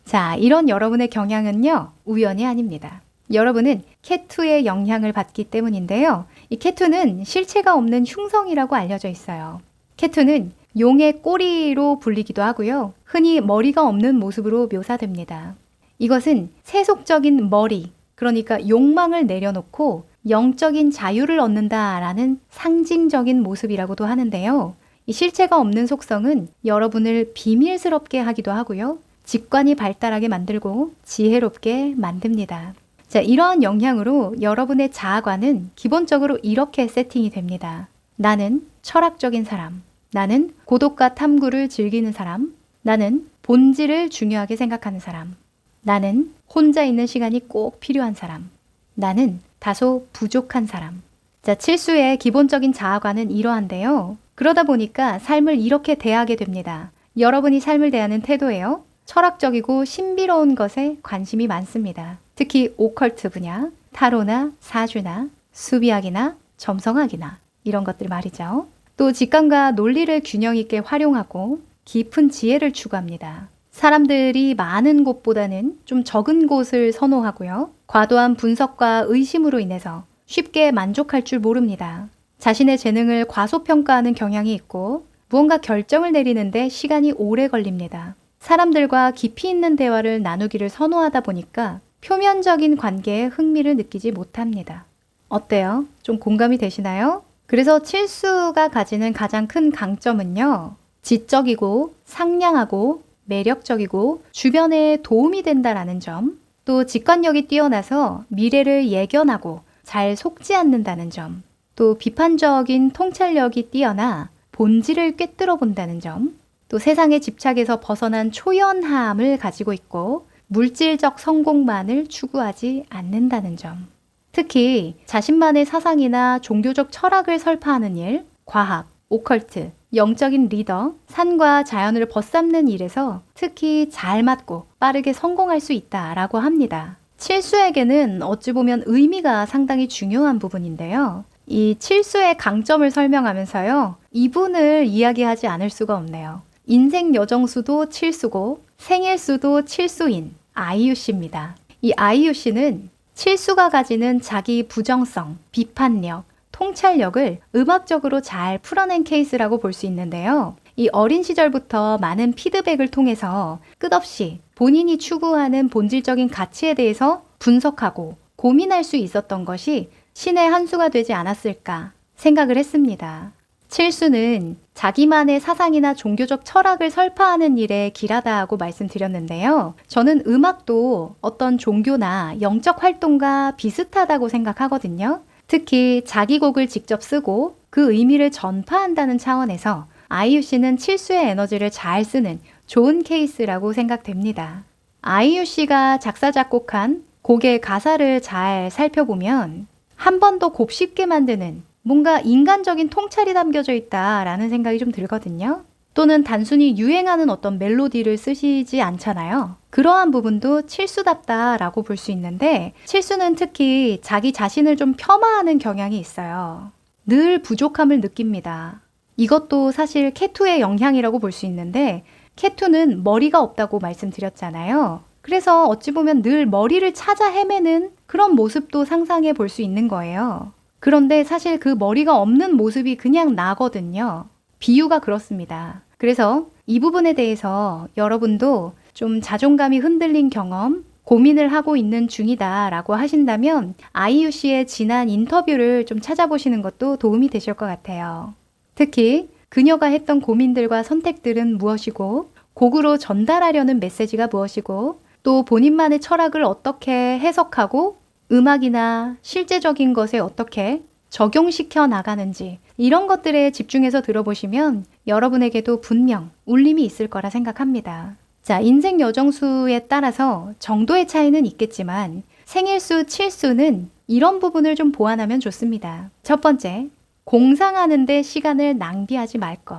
자, 이런 여러분의 경향은요, 우연이 아닙니다. 여러분은 케투의 영향을 받기 때문인데요. 이 케투는 실체가 없는 흉성이라고 알려져 있어요. 케투는 용의 꼬리로 불리기도 하고요. 흔히 머리가 없는 모습으로 묘사됩니다. 이것은 세속적인 머리, 그러니까 욕망을 내려놓고 영적인 자유를 얻는다라는 상징적인 모습이라고도 하는데요. 이 실체가 없는 속성은 여러분을 비밀스럽게 하기도 하고요. 직관이 발달하게 만들고 지혜롭게 만듭니다. 자, 이러한 영향으로 여러분의 자아관은 기본적으로 이렇게 세팅이 됩니다. 나는 철학적인 사람. 나는 고독과 탐구를 즐기는 사람. 나는 본질을 중요하게 생각하는 사람. 나는 혼자 있는 시간이 꼭 필요한 사람. 나는 다소 부족한 사람. 자, 칠수의 기본적인 자아관은 이러한데요. 그러다 보니까 삶을 이렇게 대하게 됩니다. 여러분이 삶을 대하는 태도예요. 철학적이고 신비로운 것에 관심이 많습니다. 특히 오컬트 분야, 타로나 사주나 수비학이나 점성학이나 이런 것들 말이죠. 또 직감과 논리를 균형 있게 활용하고 깊은 지혜를 추구합니다. 사람들이 많은 곳보다는 좀 적은 곳을 선호하고요. 과도한 분석과 의심으로 인해서 쉽게 만족할 줄 모릅니다. 자신의 재능을 과소평가하는 경향이 있고 무언가 결정을 내리는데 시간이 오래 걸립니다. 사람들과 깊이 있는 대화를 나누기를 선호하다 보니까 표면적인 관계에 흥미를 느끼지 못합니다. 어때요? 좀 공감이 되시나요? 그래서 칠수가 가지는 가장 큰 강점은요. 지적이고 상냥하고 매력적이고 주변에 도움이 된다라는 점, 또 직관력이 뛰어나서 미래를 예견하고 잘 속지 않는다는 점, 또 비판적인 통찰력이 뛰어나 본질을 꿰뚫어 본다는 점, 또 세상의 집착에서 벗어난 초연함을 가지고 있고 물질적 성공만을 추구하지 않는다는 점. 특히 자신만의 사상이나 종교적 철학을 설파하는 일, 과학, 오컬트, 영적인 리더, 산과 자연을 벗삼는 일에서 특히 잘 맞고 빠르게 성공할 수 있다라고 합니다. 칠수에게는 어찌 보면 의미가 상당히 중요한 부분인데요. 이 칠수의 강점을 설명하면서요. 이분을 이야기하지 않을 수가 없네요. 인생 여정수도 칠수고 생일수도 칠수인 아이유 씨입니다. 이 아이유 씨는 칠수가 가지는 자기 부정성, 비판력, 통찰력을 음악적으로 잘 풀어낸 케이스라고 볼 수 있는데요. 이 어린 시절부터 많은 피드백을 통해서 끝없이 본인이 추구하는 본질적인 가치에 대해서 분석하고 고민할 수 있었던 것이 신의 한 수가 되지 않았을까 생각을 했습니다. 칠수는 자기만의 사상이나 종교적 철학을 설파하는 일에 길하다고 말씀드렸는데요. 저는 음악도 어떤 종교나 영적 활동과 비슷하다고 생각하거든요. 특히 자기 곡을 직접 쓰고 그 의미를 전파한다는 차원에서 아이유 씨는 칠수의 에너지를 잘 쓰는 좋은 케이스라고 생각됩니다. 아이유 씨가 작사 작곡한 곡의 가사를 잘 살펴보면 한 번 더 곱씹게 만드는 뭔가 인간적인 통찰이 담겨져 있다라는 생각이 좀 들거든요. 또는 단순히 유행하는 어떤 멜로디를 쓰시지 않잖아요. 그러한 부분도 칠수답다라고 볼 수 있는데 칠수는 특히 자기 자신을 좀 폄하하는 경향이 있어요. 늘 부족함을 느낍니다. 이것도 사실 케투의 영향이라고 볼 수 있는데 케투는 머리가 없다고 말씀드렸잖아요. 그래서 어찌 보면 늘 머리를 찾아 헤매는 그런 모습도 상상해 볼 수 있는 거예요. 그런데 사실 그 머리가 없는 모습이 그냥 나거든요. 비유가 그렇습니다. 그래서 이 부분에 대해서 여러분도 좀 자존감이 흔들린 경험, 고민을 하고 있는 중이다라고 하신다면 아이유 씨의 지난 인터뷰를 좀 찾아보시는 것도 도움이 되실 것 같아요. 특히 그녀가 했던 고민들과 선택들은 무엇이고 곡으로 전달하려는 메시지가 무엇이고 또 본인만의 철학을 어떻게 해석하고 음악이나 실제적인 것에 어떻게 적용시켜 나가는지 이런 것들에 집중해서 들어보시면 여러분에게도 분명 울림이 있을 거라 생각합니다. 자, 인생 여정수에 따라서 정도의 차이는 있겠지만 생일수, 칠수는 이런 부분을 좀 보완하면 좋습니다. 첫 번째, 공상하는데 시간을 낭비하지 말 것.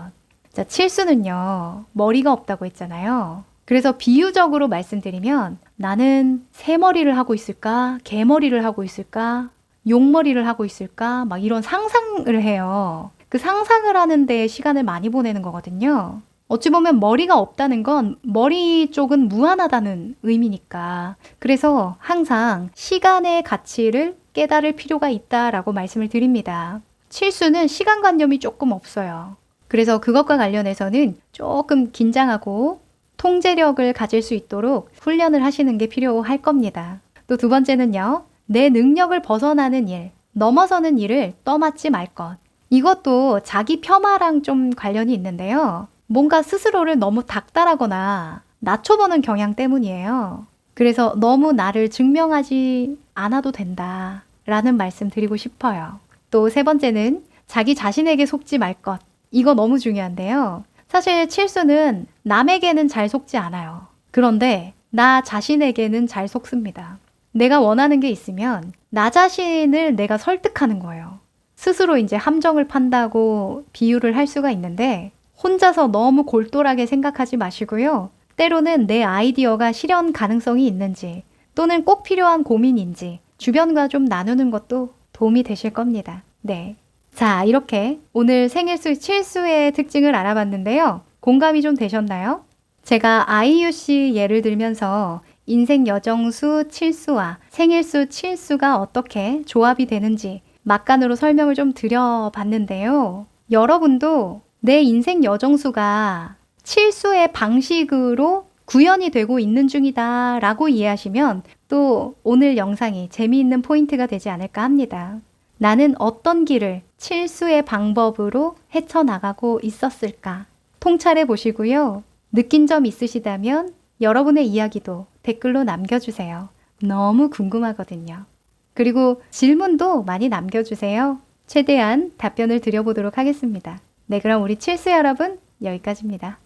자, 칠수는요, 머리가 없다고 했잖아요. 그래서 비유적으로 말씀드리면 나는 새머리를 하고 있을까? 개머리를 하고 있을까? 용머리를 하고 있을까? 막 이런 상상을 해요. 그 상상을 하는 데 시간을 많이 보내는 거거든요. 어찌 보면 머리가 없다는 건 머리 쪽은 무한하다는 의미니까. 그래서 항상 시간의 가치를 깨달을 필요가 있다라고 말씀을 드립니다. 칠수는 시간관념이 조금 없어요. 그래서 그것과 관련해서는 조금 긴장하고 통제력을 가질 수 있도록 훈련을 하시는 게 필요할 겁니다. 또 두 번째는요. 내 능력을 벗어나는 일, 넘어서는 일을 떠맡지 말 것. 이것도 자기 폄하랑 좀 관련이 있는데요. 뭔가 스스로를 너무 닥달하거나 낮춰보는 경향 때문이에요. 그래서 너무 나를 증명하지 않아도 된다 라는 말씀 드리고 싶어요. 또 세 번째는 자기 자신에게 속지 말 것. 이거 너무 중요한데요. 사실 칠수는 남에게는 잘 속지 않아요. 그런데 나 자신에게는 잘 속습니다. 내가 원하는 게 있으면 나 자신을 내가 설득하는 거예요. 스스로 이제 함정을 판다고 비유를 할 수가 있는데 혼자서 너무 골똘하게 생각하지 마시고요. 때로는 내 아이디어가 실현 가능성이 있는지 또는 꼭 필요한 고민인지 주변과 좀 나누는 것도 도움이 되실 겁니다. 네. 자, 이렇게 오늘 생일수 칠수의 특징을 알아봤는데요. 공감이 좀 되셨나요? 제가 IUC 예를 들면서 인생 여정수 칠수와 생일수 칠수가 어떻게 조합이 되는지 막간으로 설명을 좀 드려봤는데요. 여러분도 내 인생 여정수가 칠수의 방식으로 구현이 되고 있는 중이다 라고 이해하시면 또 오늘 영상이 재미있는 포인트가 되지 않을까 합니다. 나는 어떤 길을 칠수의 방법으로 헤쳐나가고 있었을까? 통찰해 보시고요. 느낀 점 있으시다면 여러분의 이야기도 댓글로 남겨주세요. 너무 궁금하거든요. 그리고 질문도 많이 남겨주세요. 최대한 답변을 드려보도록 하겠습니다. 네, 그럼 우리 칠수 여러분 여기까지입니다.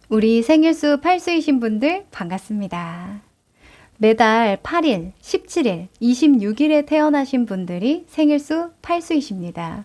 우리 생일수 팔수이신 분들 반갑습니다. 매달 8일, 17일, 26일에 태어나신 분들이 생일수 팔수이십니다.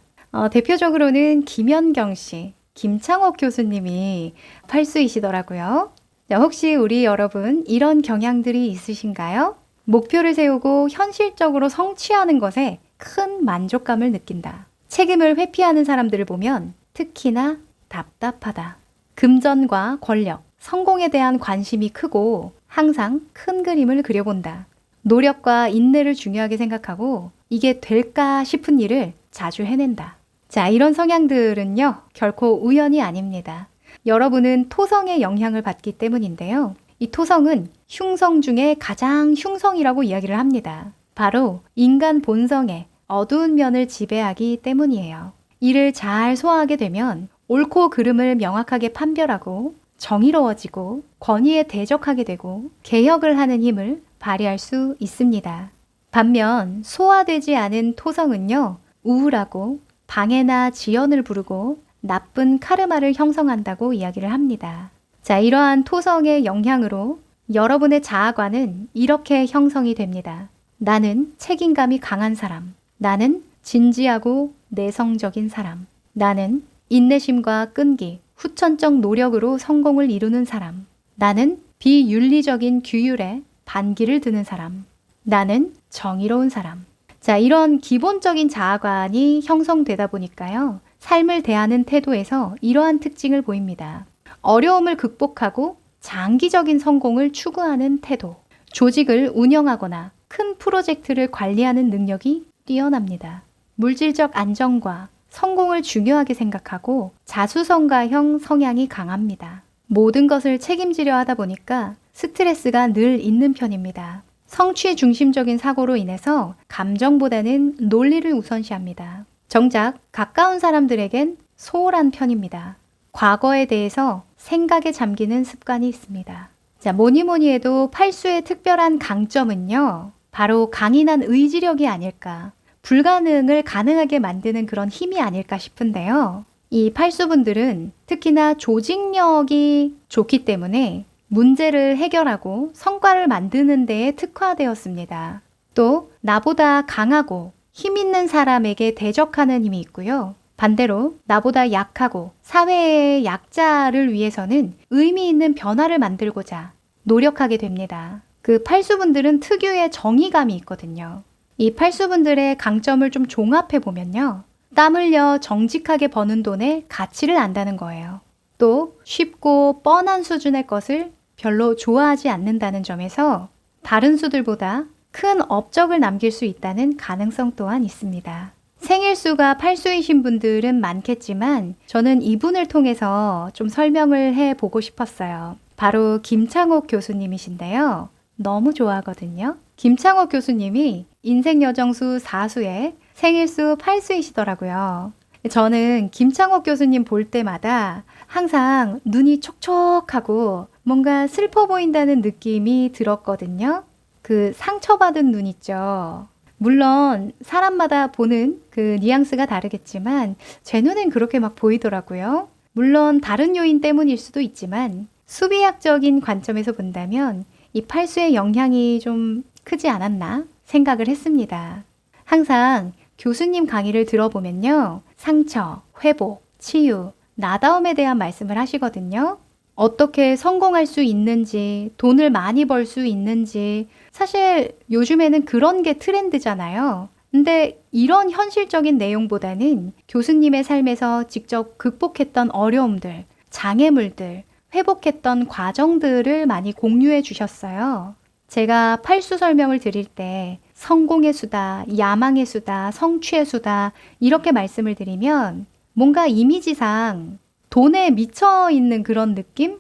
대표적으로는 김연경 씨, 김창옥 교수님이 팔수이시더라고요. 자, 혹시 우리 여러분 이런 경향들이 있으신가요? 목표를 세우고 현실적으로 성취하는 것에 큰 만족감을 느낀다. 책임을 회피하는 사람들을 보면 특히나 답답하다. 금전과 권력, 성공에 대한 관심이 크고 항상 큰 그림을 그려본다. 노력과 인내를 중요하게 생각하고 이게 될까 싶은 일을 자주 해낸다. 자, 이런 성향들은요, 결코 우연이 아닙니다. 여러분은 토성의 영향을 받기 때문인데요. 이 토성은 흉성 중에 가장 흉성이라고 이야기를 합니다. 바로 인간 본성의 어두운 면을 지배하기 때문이에요. 이를 잘 소화하게 되면 옳고 그름을 명확하게 판별하고 정의로워지고 권위에 대적하게 되고 개혁을 하는 힘을 발휘할 수 있습니다. 반면 소화되지 않은 토성은요, 우울하고 방해나 지연을 부르고 나쁜 카르마를 형성한다고 이야기를 합니다. 자, 이러한 토성의 영향으로 여러분의 자아관은 이렇게 형성이 됩니다. 나는 책임감이 강한 사람. 나는 진지하고 내성적인 사람. 나는 인내심과 끈기, 후천적 노력으로 성공을 이루는 사람. 나는 비윤리적인 규율에 반기를 드는 사람. 나는 정의로운 사람. 자, 이런 기본적인 자아관이 형성되다 보니까요. 삶을 대하는 태도에서 이러한 특징을 보입니다. 어려움을 극복하고 장기적인 성공을 추구하는 태도. 조직을 운영하거나 큰 프로젝트를 관리하는 능력이 뛰어납니다. 물질적 안정과 성공을 중요하게 생각하고 자수성가형 성향이 강합니다. 모든 것을 책임지려 하다 보니까 스트레스가 늘 있는 편입니다. 성취 중심적인 사고로 인해서 감정보다는 논리를 우선시합니다. 정작 가까운 사람들에겐 소홀한 편입니다. 과거에 대해서 생각에 잠기는 습관이 있습니다. 자, 뭐니 해도 팔수의 특별한 강점은요, 바로 강인한 의지력이 아닐까, 불가능을 가능하게 만드는 그런 힘이 아닐까 싶은데요. 이 팔수분들은 특히나 조직력이 좋기 때문에 문제를 해결하고 성과를 만드는 데에 특화되었습니다. 또 나보다 강하고 힘 있는 사람에게 대적하는 힘이 있고요. 반대로 나보다 약하고 사회의 약자를 위해서는 의미 있는 변화를 만들고자 노력하게 됩니다. 그 팔수분들은 특유의 정의감이 있거든요. 이 팔수분들의 강점을 좀 종합해 보면요. 땀 흘려 정직하게 버는 돈의 가치를 안다는 거예요. 또 쉽고 뻔한 수준의 것을 별로 좋아하지 않는다는 점에서 다른 수들보다 큰 업적을 남길 수 있다는 가능성 또한 있습니다. 생일수가 팔수이신 분들은 많겠지만 저는 이분을 통해서 좀 설명을 해보고 싶었어요. 바로 김창옥 교수님이신데요. 너무 좋아하거든요. 김창옥 교수님이 인생여정수 4수에 생일수 8수이시더라고요. 저는 김창옥 교수님 볼 때마다 항상 눈이 촉촉하고 뭔가 슬퍼 보인다는 느낌이 들었거든요. 그 상처받은 눈 있죠. 물론 사람마다 보는 그 뉘앙스가 다르겠지만 제 눈엔 그렇게 막 보이더라고요. 물론 다른 요인 때문일 수도 있지만 수비학적인 관점에서 본다면 이 팔수의 영향이 좀 크지 않았나 생각을 했습니다. 항상 교수님 강의를 들어보면요. 상처, 회복, 치유, 나다움에 대한 말씀을 하시거든요. 어떻게 성공할 수 있는지, 돈을 많이 벌 수 있는지, 사실 요즘에는 그런 게 트렌드잖아요. 근데 이런 현실적인 내용보다는 교수님의 삶에서 직접 극복했던 어려움들, 장애물들, 회복했던 과정들을 많이 공유해 주셨어요. 제가 팔수 설명을 드릴 때 성공의 수다, 야망의 수다, 성취의 수다 이렇게 말씀을 드리면 뭔가 이미지상 돈에 미쳐 있는 그런 느낌?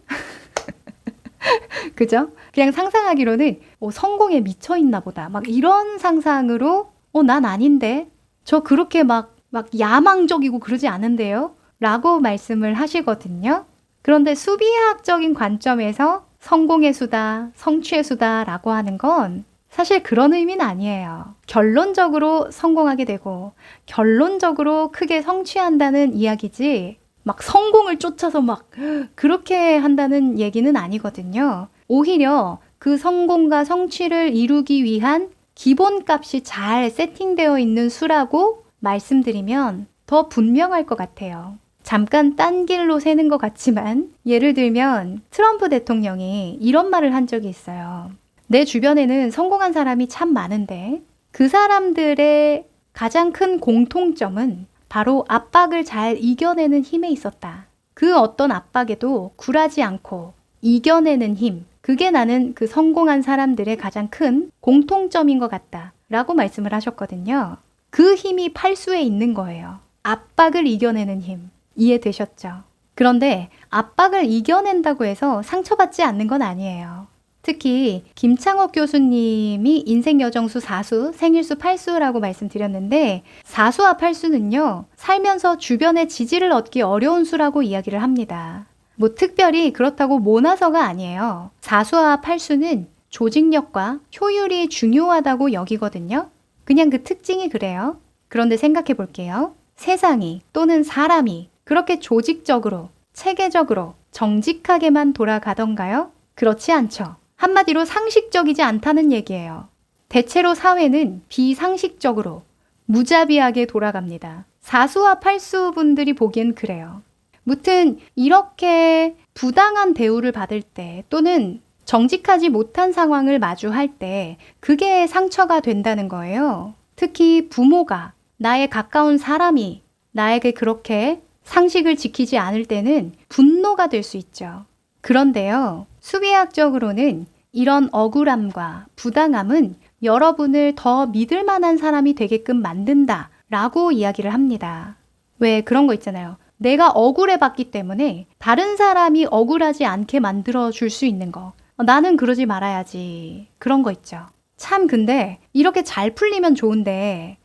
그죠? 그냥 상상하기로는 성공에 미쳐 있나 보다. 막 이런 상상으로 난 아닌데? 저 그렇게 막 야망적이고 그러지 않은데요? 라고 말씀을 하시거든요. 그런데 수비학적인 관점에서 성공의 수다, 성취의 수다 라고 하는 건 사실 그런 의미는 아니에요. 결론적으로 성공하게 되고 결론적으로 크게 성취한다는 이야기지 막 성공을 쫓아서 막 그렇게 한다는 얘기는 아니거든요. 오히려 그 성공과 성취를 이루기 위한 기본값이 잘 세팅되어 있는 수라고 말씀드리면 더 분명할 것 같아요. 잠깐 딴 길로 새는 것 같지만 예를 들면 트럼프 대통령이 이런 말을 한 적이 있어요. 내 주변에는 성공한 사람이 참 많은데 그 사람들의 가장 큰 공통점은 바로 압박을 잘 이겨내는 힘에 있었다. 그 어떤 압박에도 굴하지 않고 이겨내는 힘, 그게 나는 그 성공한 사람들의 가장 큰 공통점인 것 같다 라고 말씀을 하셨거든요. 그 힘이 팔수에 있는 거예요. 압박을 이겨내는 힘. 이해되셨죠? 그런데 압박을 이겨낸다고 해서 상처받지 않는 건 아니에요. 특히 김창옥 교수님이 인생여정수 4수, 생일수 8수라고 말씀드렸는데 4수와 8수는요. 살면서 주변의 지지를 얻기 어려운 수라고 이야기를 합니다. 뭐 특별히 그렇다고 모나서가 아니에요. 4수와 8수는 조직력과 효율이 중요하다고 여기거든요. 그냥 그 특징이 그래요. 그런데 생각해 볼게요. 세상이 또는 사람이 그렇게 조직적으로, 체계적으로, 정직하게만 돌아가던가요? 그렇지 않죠. 한마디로 상식적이지 않다는 얘기예요. 대체로 사회는 비상식적으로, 무자비하게 돌아갑니다. 4수와 8수 분들이 보기엔 그래요. 무튼 이렇게 부당한 대우를 받을 때 또는 정직하지 못한 상황을 마주할 때 그게 상처가 된다는 거예요. 특히 부모가 나의 가까운 사람이 나에게 그렇게 상식을 지키지 않을 때는 분노가 될 수 있죠. 그런데요, 수비학적으로는 이런 억울함과 부당함은 여러분을 더 믿을 만한 사람이 되게끔 만든다 라고 이야기를 합니다. 왜 그런 거 있잖아요. 내가 억울해 봤기 때문에 다른 사람이 억울하지 않게 만들어 줄 수 있는 거. 나는 그러지 말아야지. 그런 거 있죠. 참 근데 이렇게 잘 풀리면 좋은데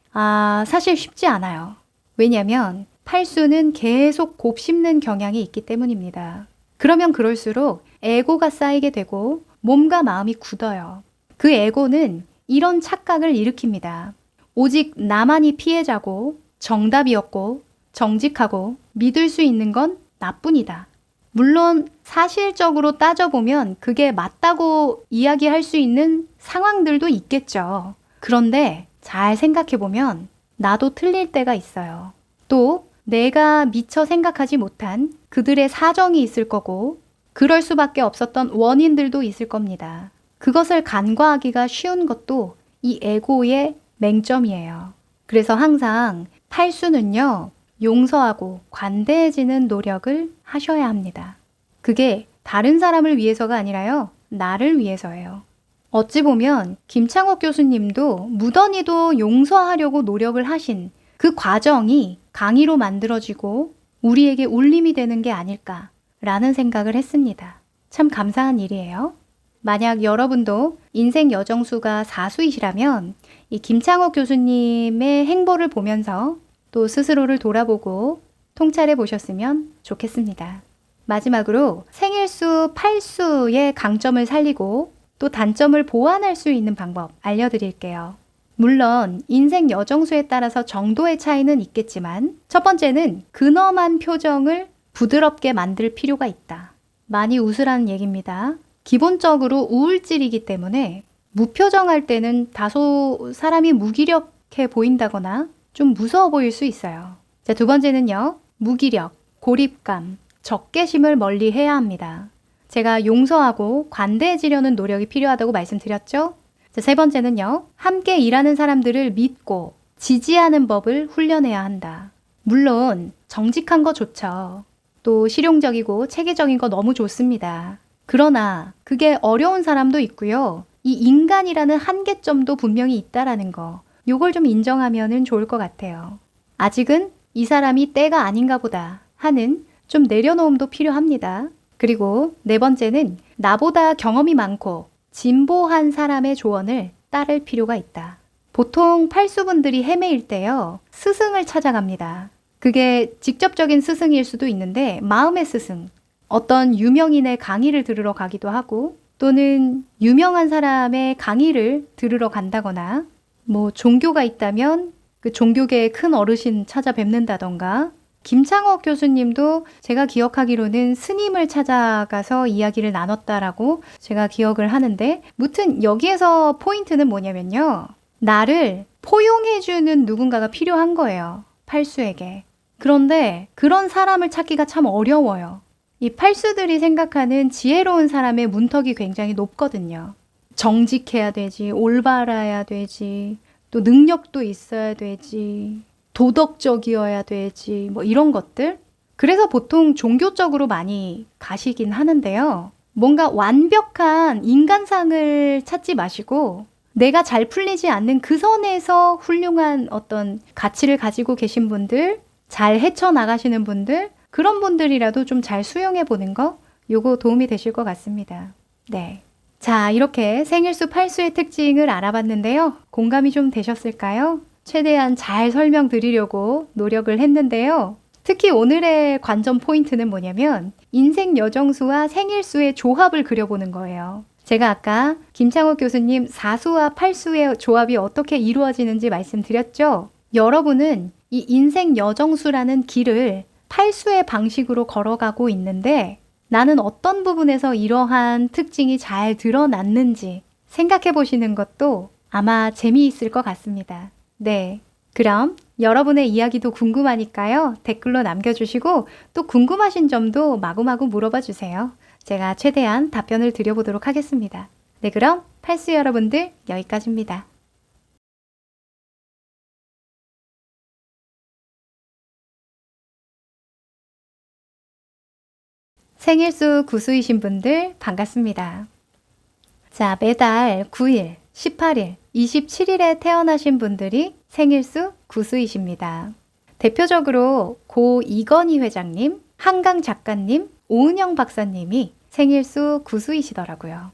사실 쉽지 않아요. 왜냐면 팔수는 계속 곱씹는 경향이 있기 때문입니다. 그러면 그럴수록 에고가 쌓이게 되고 몸과 마음이 굳어요. 그 에고는 이런 착각을 일으킵니다. 오직 나만이 피해자고 정답이었고 정직하고 믿을 수 있는 건 나뿐이다. 물론 사실적으로 따져보면 그게 맞다고 이야기할 수 있는 상황들도 있겠죠. 그런데 잘 생각해보면 나도 틀릴 때가 있어요. 또 내가 미처 생각하지 못한 그들의 사정이 있을 거고 그럴 수밖에 없었던 원인들도 있을 겁니다. 그것을 간과하기가 쉬운 것도 이 에고의 맹점이에요. 그래서 항상 팔수는요, 용서하고 관대해지는 노력을 하셔야 합니다. 그게 다른 사람을 위해서가 아니라요, 나를 위해서예요. 어찌 보면 김창옥 교수님도 무던히도 용서하려고 노력을 하신 그 과정이 강의로 만들어지고 우리에게 울림이 되는 게 아닐까라는 생각을 했습니다. 참 감사한 일이에요. 만약 여러분도 인생 여정수가 4수이시라면 이 김창옥 교수님의 행보를 보면서 또 스스로를 돌아보고 통찰해 보셨으면 좋겠습니다. 마지막으로 생일수 생일수 8수의 강점을 살리고 또 단점을 보완할 수 있는 방법 알려드릴게요. 물론 인생 여정수에 따라서 정도의 차이는 있겠지만 첫 번째는 근엄한 표정을 부드럽게 만들 필요가 있다. 많이 웃으라는 얘기입니다. 기본적으로 우울질이기 때문에 무표정할 때는 다소 사람이 무기력해 보인다거나 좀 무서워 보일 수 있어요. 자, 두 번째는요. 무기력, 고립감, 적개심을 멀리 해야 합니다. 제가 용서하고 관대해지려는 노력이 필요하다고 말씀드렸죠? 자, 세 번째는요. 함께 일하는 사람들을 믿고 지지하는 법을 훈련해야 한다. 물론 정직한 거 좋죠. 또 실용적이고 체계적인 거 너무 좋습니다. 그러나 그게 어려운 사람도 있고요. 이 인간이라는 한계점도 분명히 있다라는 거. 요걸 좀 인정하면은 좋을 것 같아요. 아직은 이 사람이 때가 아닌가 보다 하는 좀 내려놓음도 필요합니다. 그리고 네 번째는 나보다 경험이 많고 진보한 사람의 조언을 따를 필요가 있다. 보통 팔수분들이 헤매일 때요. 스승을 찾아갑니다. 그게 직접적인 스승일 수도 있는데 마음의 스승, 어떤 유명인의 강의를 들으러 가기도 하고 또는 유명한 사람의 강의를 들으러 간다거나 뭐 종교가 있다면 그 종교계의 큰 어르신 찾아뵙는다던가 김창옥 교수님도 제가 기억하기로는 스님을 찾아가서 이야기를 나눴다라고 제가 기억을 하는데 무튼 여기에서 포인트는 뭐냐면요. 나를 포용해주는 누군가가 필요한 거예요. 팔수에게. 그런데 그런 사람을 찾기가 참 어려워요. 이 팔수들이 생각하는 지혜로운 사람의 문턱이 굉장히 높거든요. 정직해야 되지, 올바라야 되지, 또 능력도 있어야 되지, 도덕적이어야 되지, 뭐 이런 것들. 그래서 보통 종교적으로 많이 가시긴 하는데요. 뭔가 완벽한 인간상을 찾지 마시고 내가 잘 풀리지 않는 그 선에서 훌륭한 어떤 가치를 가지고 계신 분들, 잘 헤쳐나가시는 분들, 그런 분들이라도 좀 잘 수용해 보는 거, 요거 도움이 되실 것 같습니다. 네. 자, 이렇게 생일수 8수의 특징을 알아봤는데요. 공감이 좀 되셨을까요? 최대한 잘 설명드리려고 노력을 했는데요. 특히 오늘의 관전 포인트는 뭐냐면 인생 여정수와 생일수의 조합을 그려보는 거예요. 제가 아까 김창옥 교수님 4수와 8수의 조합이 어떻게 이루어지는지 말씀드렸죠? 여러분은 이 인생 여정수라는 길을 8수의 방식으로 걸어가고 있는데 나는 어떤 부분에서 이러한 특징이 잘 드러났는지 생각해 보시는 것도 아마 재미있을 것 같습니다. 네. 그럼 여러분의 이야기도 궁금하니까요. 댓글로 남겨주시고 또 궁금하신 점도 마구마구 물어봐 주세요. 제가 최대한 답변을 드려보도록 하겠습니다. 네, 그럼 팔수 여러분들 여기까지입니다. 생일수 9수이신 분들 반갑습니다. 자, 매달 9일, 18일, 27일에 태어나신 분들이 생일수 9수이십니다. 대표적으로 고 이건희 회장님, 한강 작가님, 오은영 박사님이 생일수 9수이시더라고요.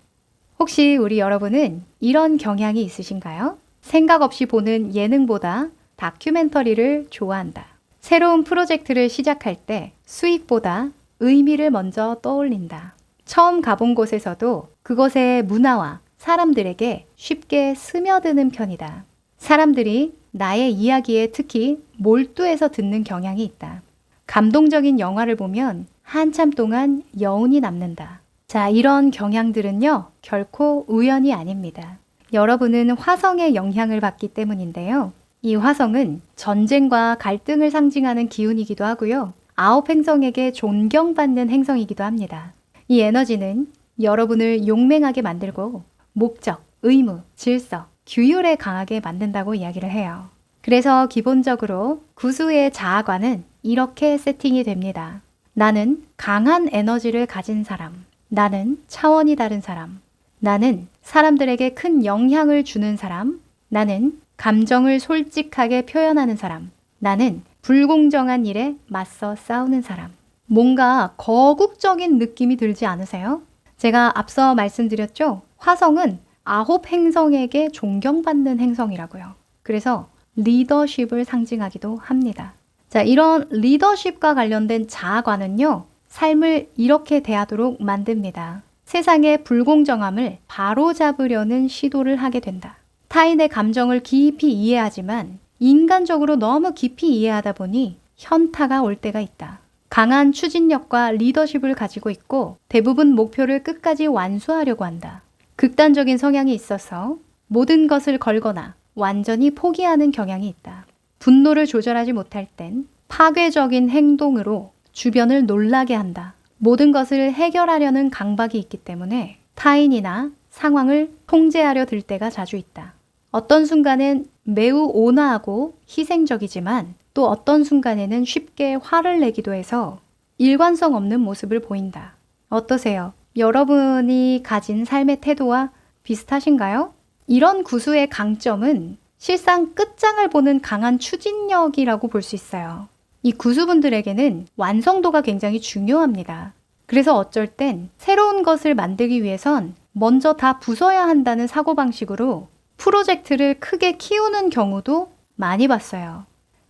혹시 우리 여러분은 이런 경향이 있으신가요? 생각 없이 보는 예능보다 다큐멘터리를 좋아한다. 새로운 프로젝트를 시작할 때 수익보다 의미를 먼저 떠올린다. 처음 가본 곳에서도 그것의 문화와 사람들에게 쉽게 스며드는 편이다. 사람들이 나의 이야기에 특히 몰두해서 듣는 경향이 있다. 감동적인 영화를 보면 한참 동안 여운이 남는다. 자, 이런 경향들은요, 결코 우연이 아닙니다. 여러분은 화성의 영향을 받기 때문인데요. 이 화성은 전쟁과 갈등을 상징하는 기운이기도 하고요. 9행성에게 존경받는 행성이기도 합니다. 이 에너지는 여러분을 용맹하게 만들고 목적, 의무, 질서, 규율에 강하게 만든다고 이야기를 해요. 그래서 기본적으로 구수의 자아관은 이렇게 세팅이 됩니다. 나는 강한 에너지를 가진 사람. 나는 차원이 다른 사람. 나는 사람들에게 큰 영향을 주는 사람. 나는 감정을 솔직하게 표현하는 사람. 나는 불공정한 일에 맞서 싸우는 사람. 뭔가 거국적인 느낌이 들지 않으세요? 제가 앞서 말씀드렸죠? 화성은 9행성에게 존경받는 행성이라고요. 그래서 리더십을 상징하기도 합니다. 자, 이런 리더십과 관련된 자아관은요, 삶을 이렇게 대하도록 만듭니다. 세상의 불공정함을 바로잡으려는 시도를 하게 된다. 타인의 감정을 깊이 이해하지만 인간적으로 너무 깊이 이해하다 보니 현타가 올 때가 있다. 강한 추진력과 리더십을 가지고 있고 대부분 목표를 끝까지 완수하려고 한다. 극단적인 성향이 있어서 모든 것을 걸거나 완전히 포기하는 경향이 있다. 분노를 조절하지 못할 땐 파괴적인 행동으로 주변을 놀라게 한다. 모든 것을 해결하려는 강박이 있기 때문에 타인이나 상황을 통제하려 들 때가 자주 있다. 어떤 순간엔 매우 온화하고 희생적이지만 또 어떤 순간에는 쉽게 화를 내기도 해서 일관성 없는 모습을 보인다. 어떠세요? 여러분이 가진 삶의 태도와 비슷하신가요? 이런 구수의 강점은 실상 끝장을 보는 강한 추진력이라고 볼 수 있어요. 이 구수분들에게는 완성도가 굉장히 중요합니다. 그래서 어쩔 땐 새로운 것을 만들기 위해선 먼저 다 부숴야 한다는 사고방식으로 프로젝트를 크게 키우는 경우도 많이 봤어요.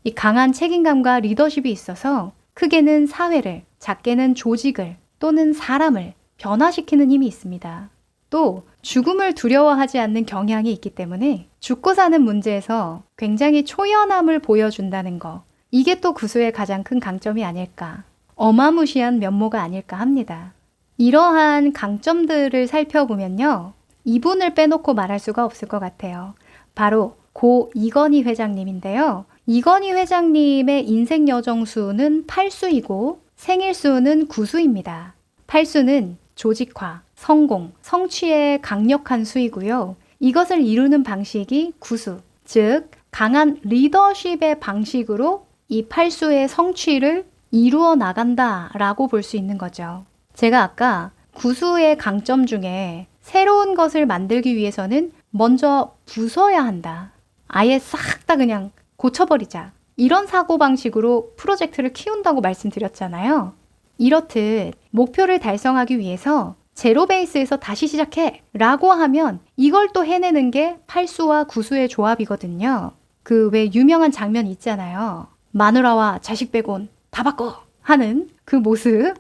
이 강한 책임감과 리더십이 있어서 크게는 사회를, 작게는 조직을 또는 사람을 변화시키는 힘이 있습니다. 또 죽음을 두려워하지 않는 경향이 있기 때문에 죽고 사는 문제에서 굉장히 초연함을 보여준다는 거. 이게 또 구수의 가장 큰 강점이 아닐까. 어마무시한 면모가 아닐까 합니다. 이러한 강점들을 살펴보면요. 이분을 빼놓고 말할 수가 없을 것 같아요. 바로 고 이건희 회장님인데요. 이건희 회장님의 인생 여정수는 8수이고 생일수는 9수입니다. 8수는 조직화, 성공, 성취의 강력한 수이고요. 이것을 이루는 방식이 구수, 즉 강한 리더십의 방식으로 이 8수의 성취를 이루어 나간다라고 볼 수 있는 거죠. 제가 아까 구수의 강점 중에 새로운 것을 만들기 위해서는 먼저 부숴야 한다. 아예 싹 다 그냥 고쳐버리자. 이런 사고방식으로 프로젝트를 키운다고 말씀드렸잖아요. 이렇듯 목표를 달성하기 위해서 제로 베이스에서 다시 시작해 라고 하면 이걸 또 해내는 게 8수와 9수의 조합이거든요. 그 왜 유명한 장면 있잖아요. 마누라와 자식 빼곤 다 바꿔 하는 그 모습.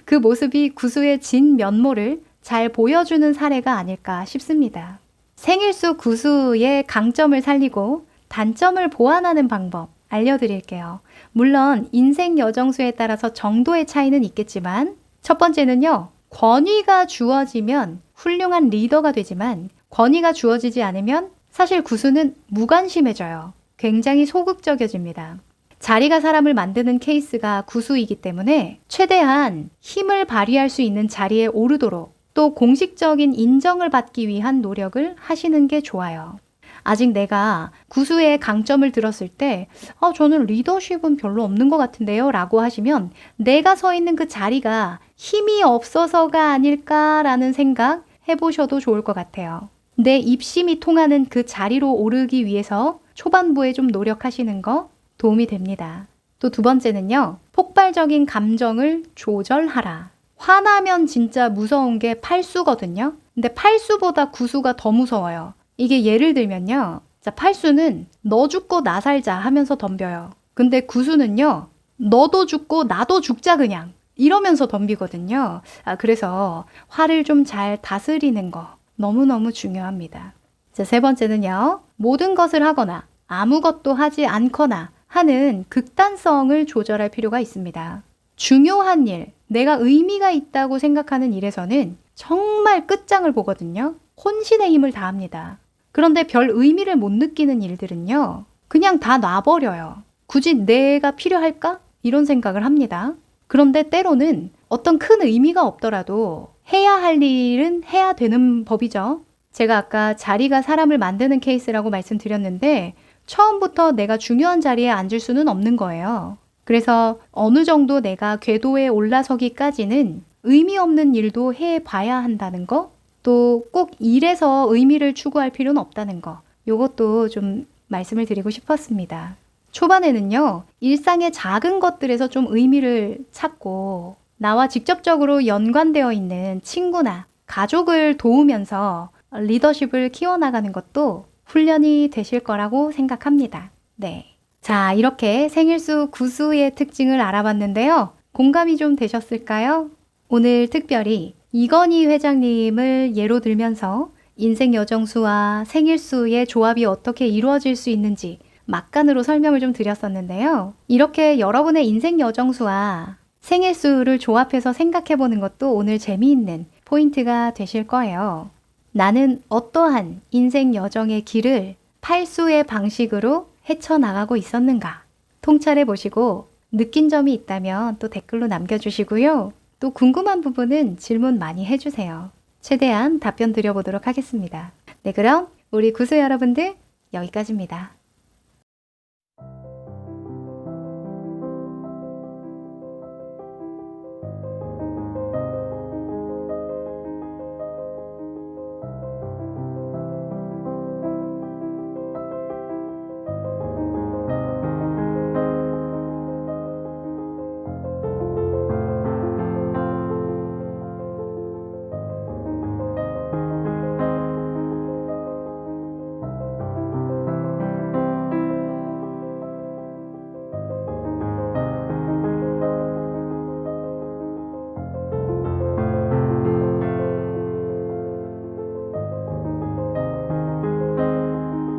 그 모습이 9수의 진 면모를 잘 보여주는 사례가 아닐까 싶습니다. 생일수 9수의 강점을 살리고 단점을 보완하는 방법 알려드릴게요. 물론 인생 여정수에 따라서 정도의 차이는 있겠지만 첫 번째는요. 권위가 주어지면 훌륭한 리더가 되지만 권위가 주어지지 않으면 사실 9수는 무관심해져요. 굉장히 소극적이어집니다. 자리가 사람을 만드는 케이스가 9수이기 때문에 최대한 힘을 발휘할 수 있는 자리에 오르도록 또 공식적인 인정을 받기 위한 노력을 하시는 게 좋아요. 아직 내가 9수의 강점을 들었을 때 저는 리더십은 별로 없는 것 같은데요 라고 하시면 내가 서 있는 그 자리가 힘이 없어서가 아닐까라는 생각 해보셔도 좋을 것 같아요. 내 입심이 통하는 그 자리로 오르기 위해서 초반부에 좀 노력하시는 거 도움이 됩니다. 또 두 번째는요. 폭발적인 감정을 조절하라. 화나면 진짜 무서운 게 8수거든요. 근데 8수보다 9수가 더 무서워요. 이게 예를 들면요. 자, 8수는 너 죽고 나 살자 하면서 덤벼요. 근데 9수는요. 너도 죽고 나도 죽자 그냥 이러면서 덤비거든요. 그래서 화를 좀 잘 다스리는 거 너무너무 중요합니다. 자, 세 번째는요. 모든 것을 하거나 아무것도 하지 않거나 하는 극단성을 조절할 필요가 있습니다. 중요한 일, 내가 의미가 있다고 생각하는 일에서는 정말 끝장을 보거든요. 혼신의 힘을 다합니다. 그런데 별 의미를 못 느끼는 일들은요. 그냥 다 놔버려요. 굳이 내가 필요할까? 이런 생각을 합니다. 그런데 때로는 어떤 큰 의미가 없더라도 해야 할 일은 해야 되는 법이죠. 제가 아까 자리가 사람을 만드는 케이스라고 말씀드렸는데 처음부터 내가 중요한 자리에 앉을 수는 없는 거예요. 그래서 어느 정도 내가 궤도에 올라서기까지는 의미 없는 일도 해봐야 한다는 거, 또 꼭 일에서 의미를 추구할 필요는 없다는 거, 요것도 좀 말씀을 드리고 싶었습니다. 초반에는요, 일상의 작은 것들에서 좀 의미를 찾고 나와 직접적으로 연관되어 있는 친구나 가족을 도우면서 리더십을 키워나가는 것도 훈련이 되실 거라고 생각합니다. 네. 자, 이렇게 생일수 9수의 특징을 알아봤는데요. 공감이 좀 되셨을까요? 오늘 특별히 이건희 회장님을 예로 들면서 인생 여정수와 생일수의 조합이 어떻게 이루어질 수 있는지 막간으로 설명을 좀 드렸었는데요. 이렇게 여러분의 인생 여정수와 생일수를 조합해서 생각해 보는 것도 오늘 재미있는 포인트가 되실 거예요. 나는 어떠한 인생 여정의 길을 팔수의 방식으로 헤쳐나가고 있었는가? 통찰해 보시고 느낀 점이 있다면 또 댓글로 남겨주시고요. 또 궁금한 부분은 질문 많이 해주세요. 최대한 답변 드려보도록 하겠습니다. 네, 그럼 우리 구수 여러분들 여기까지입니다.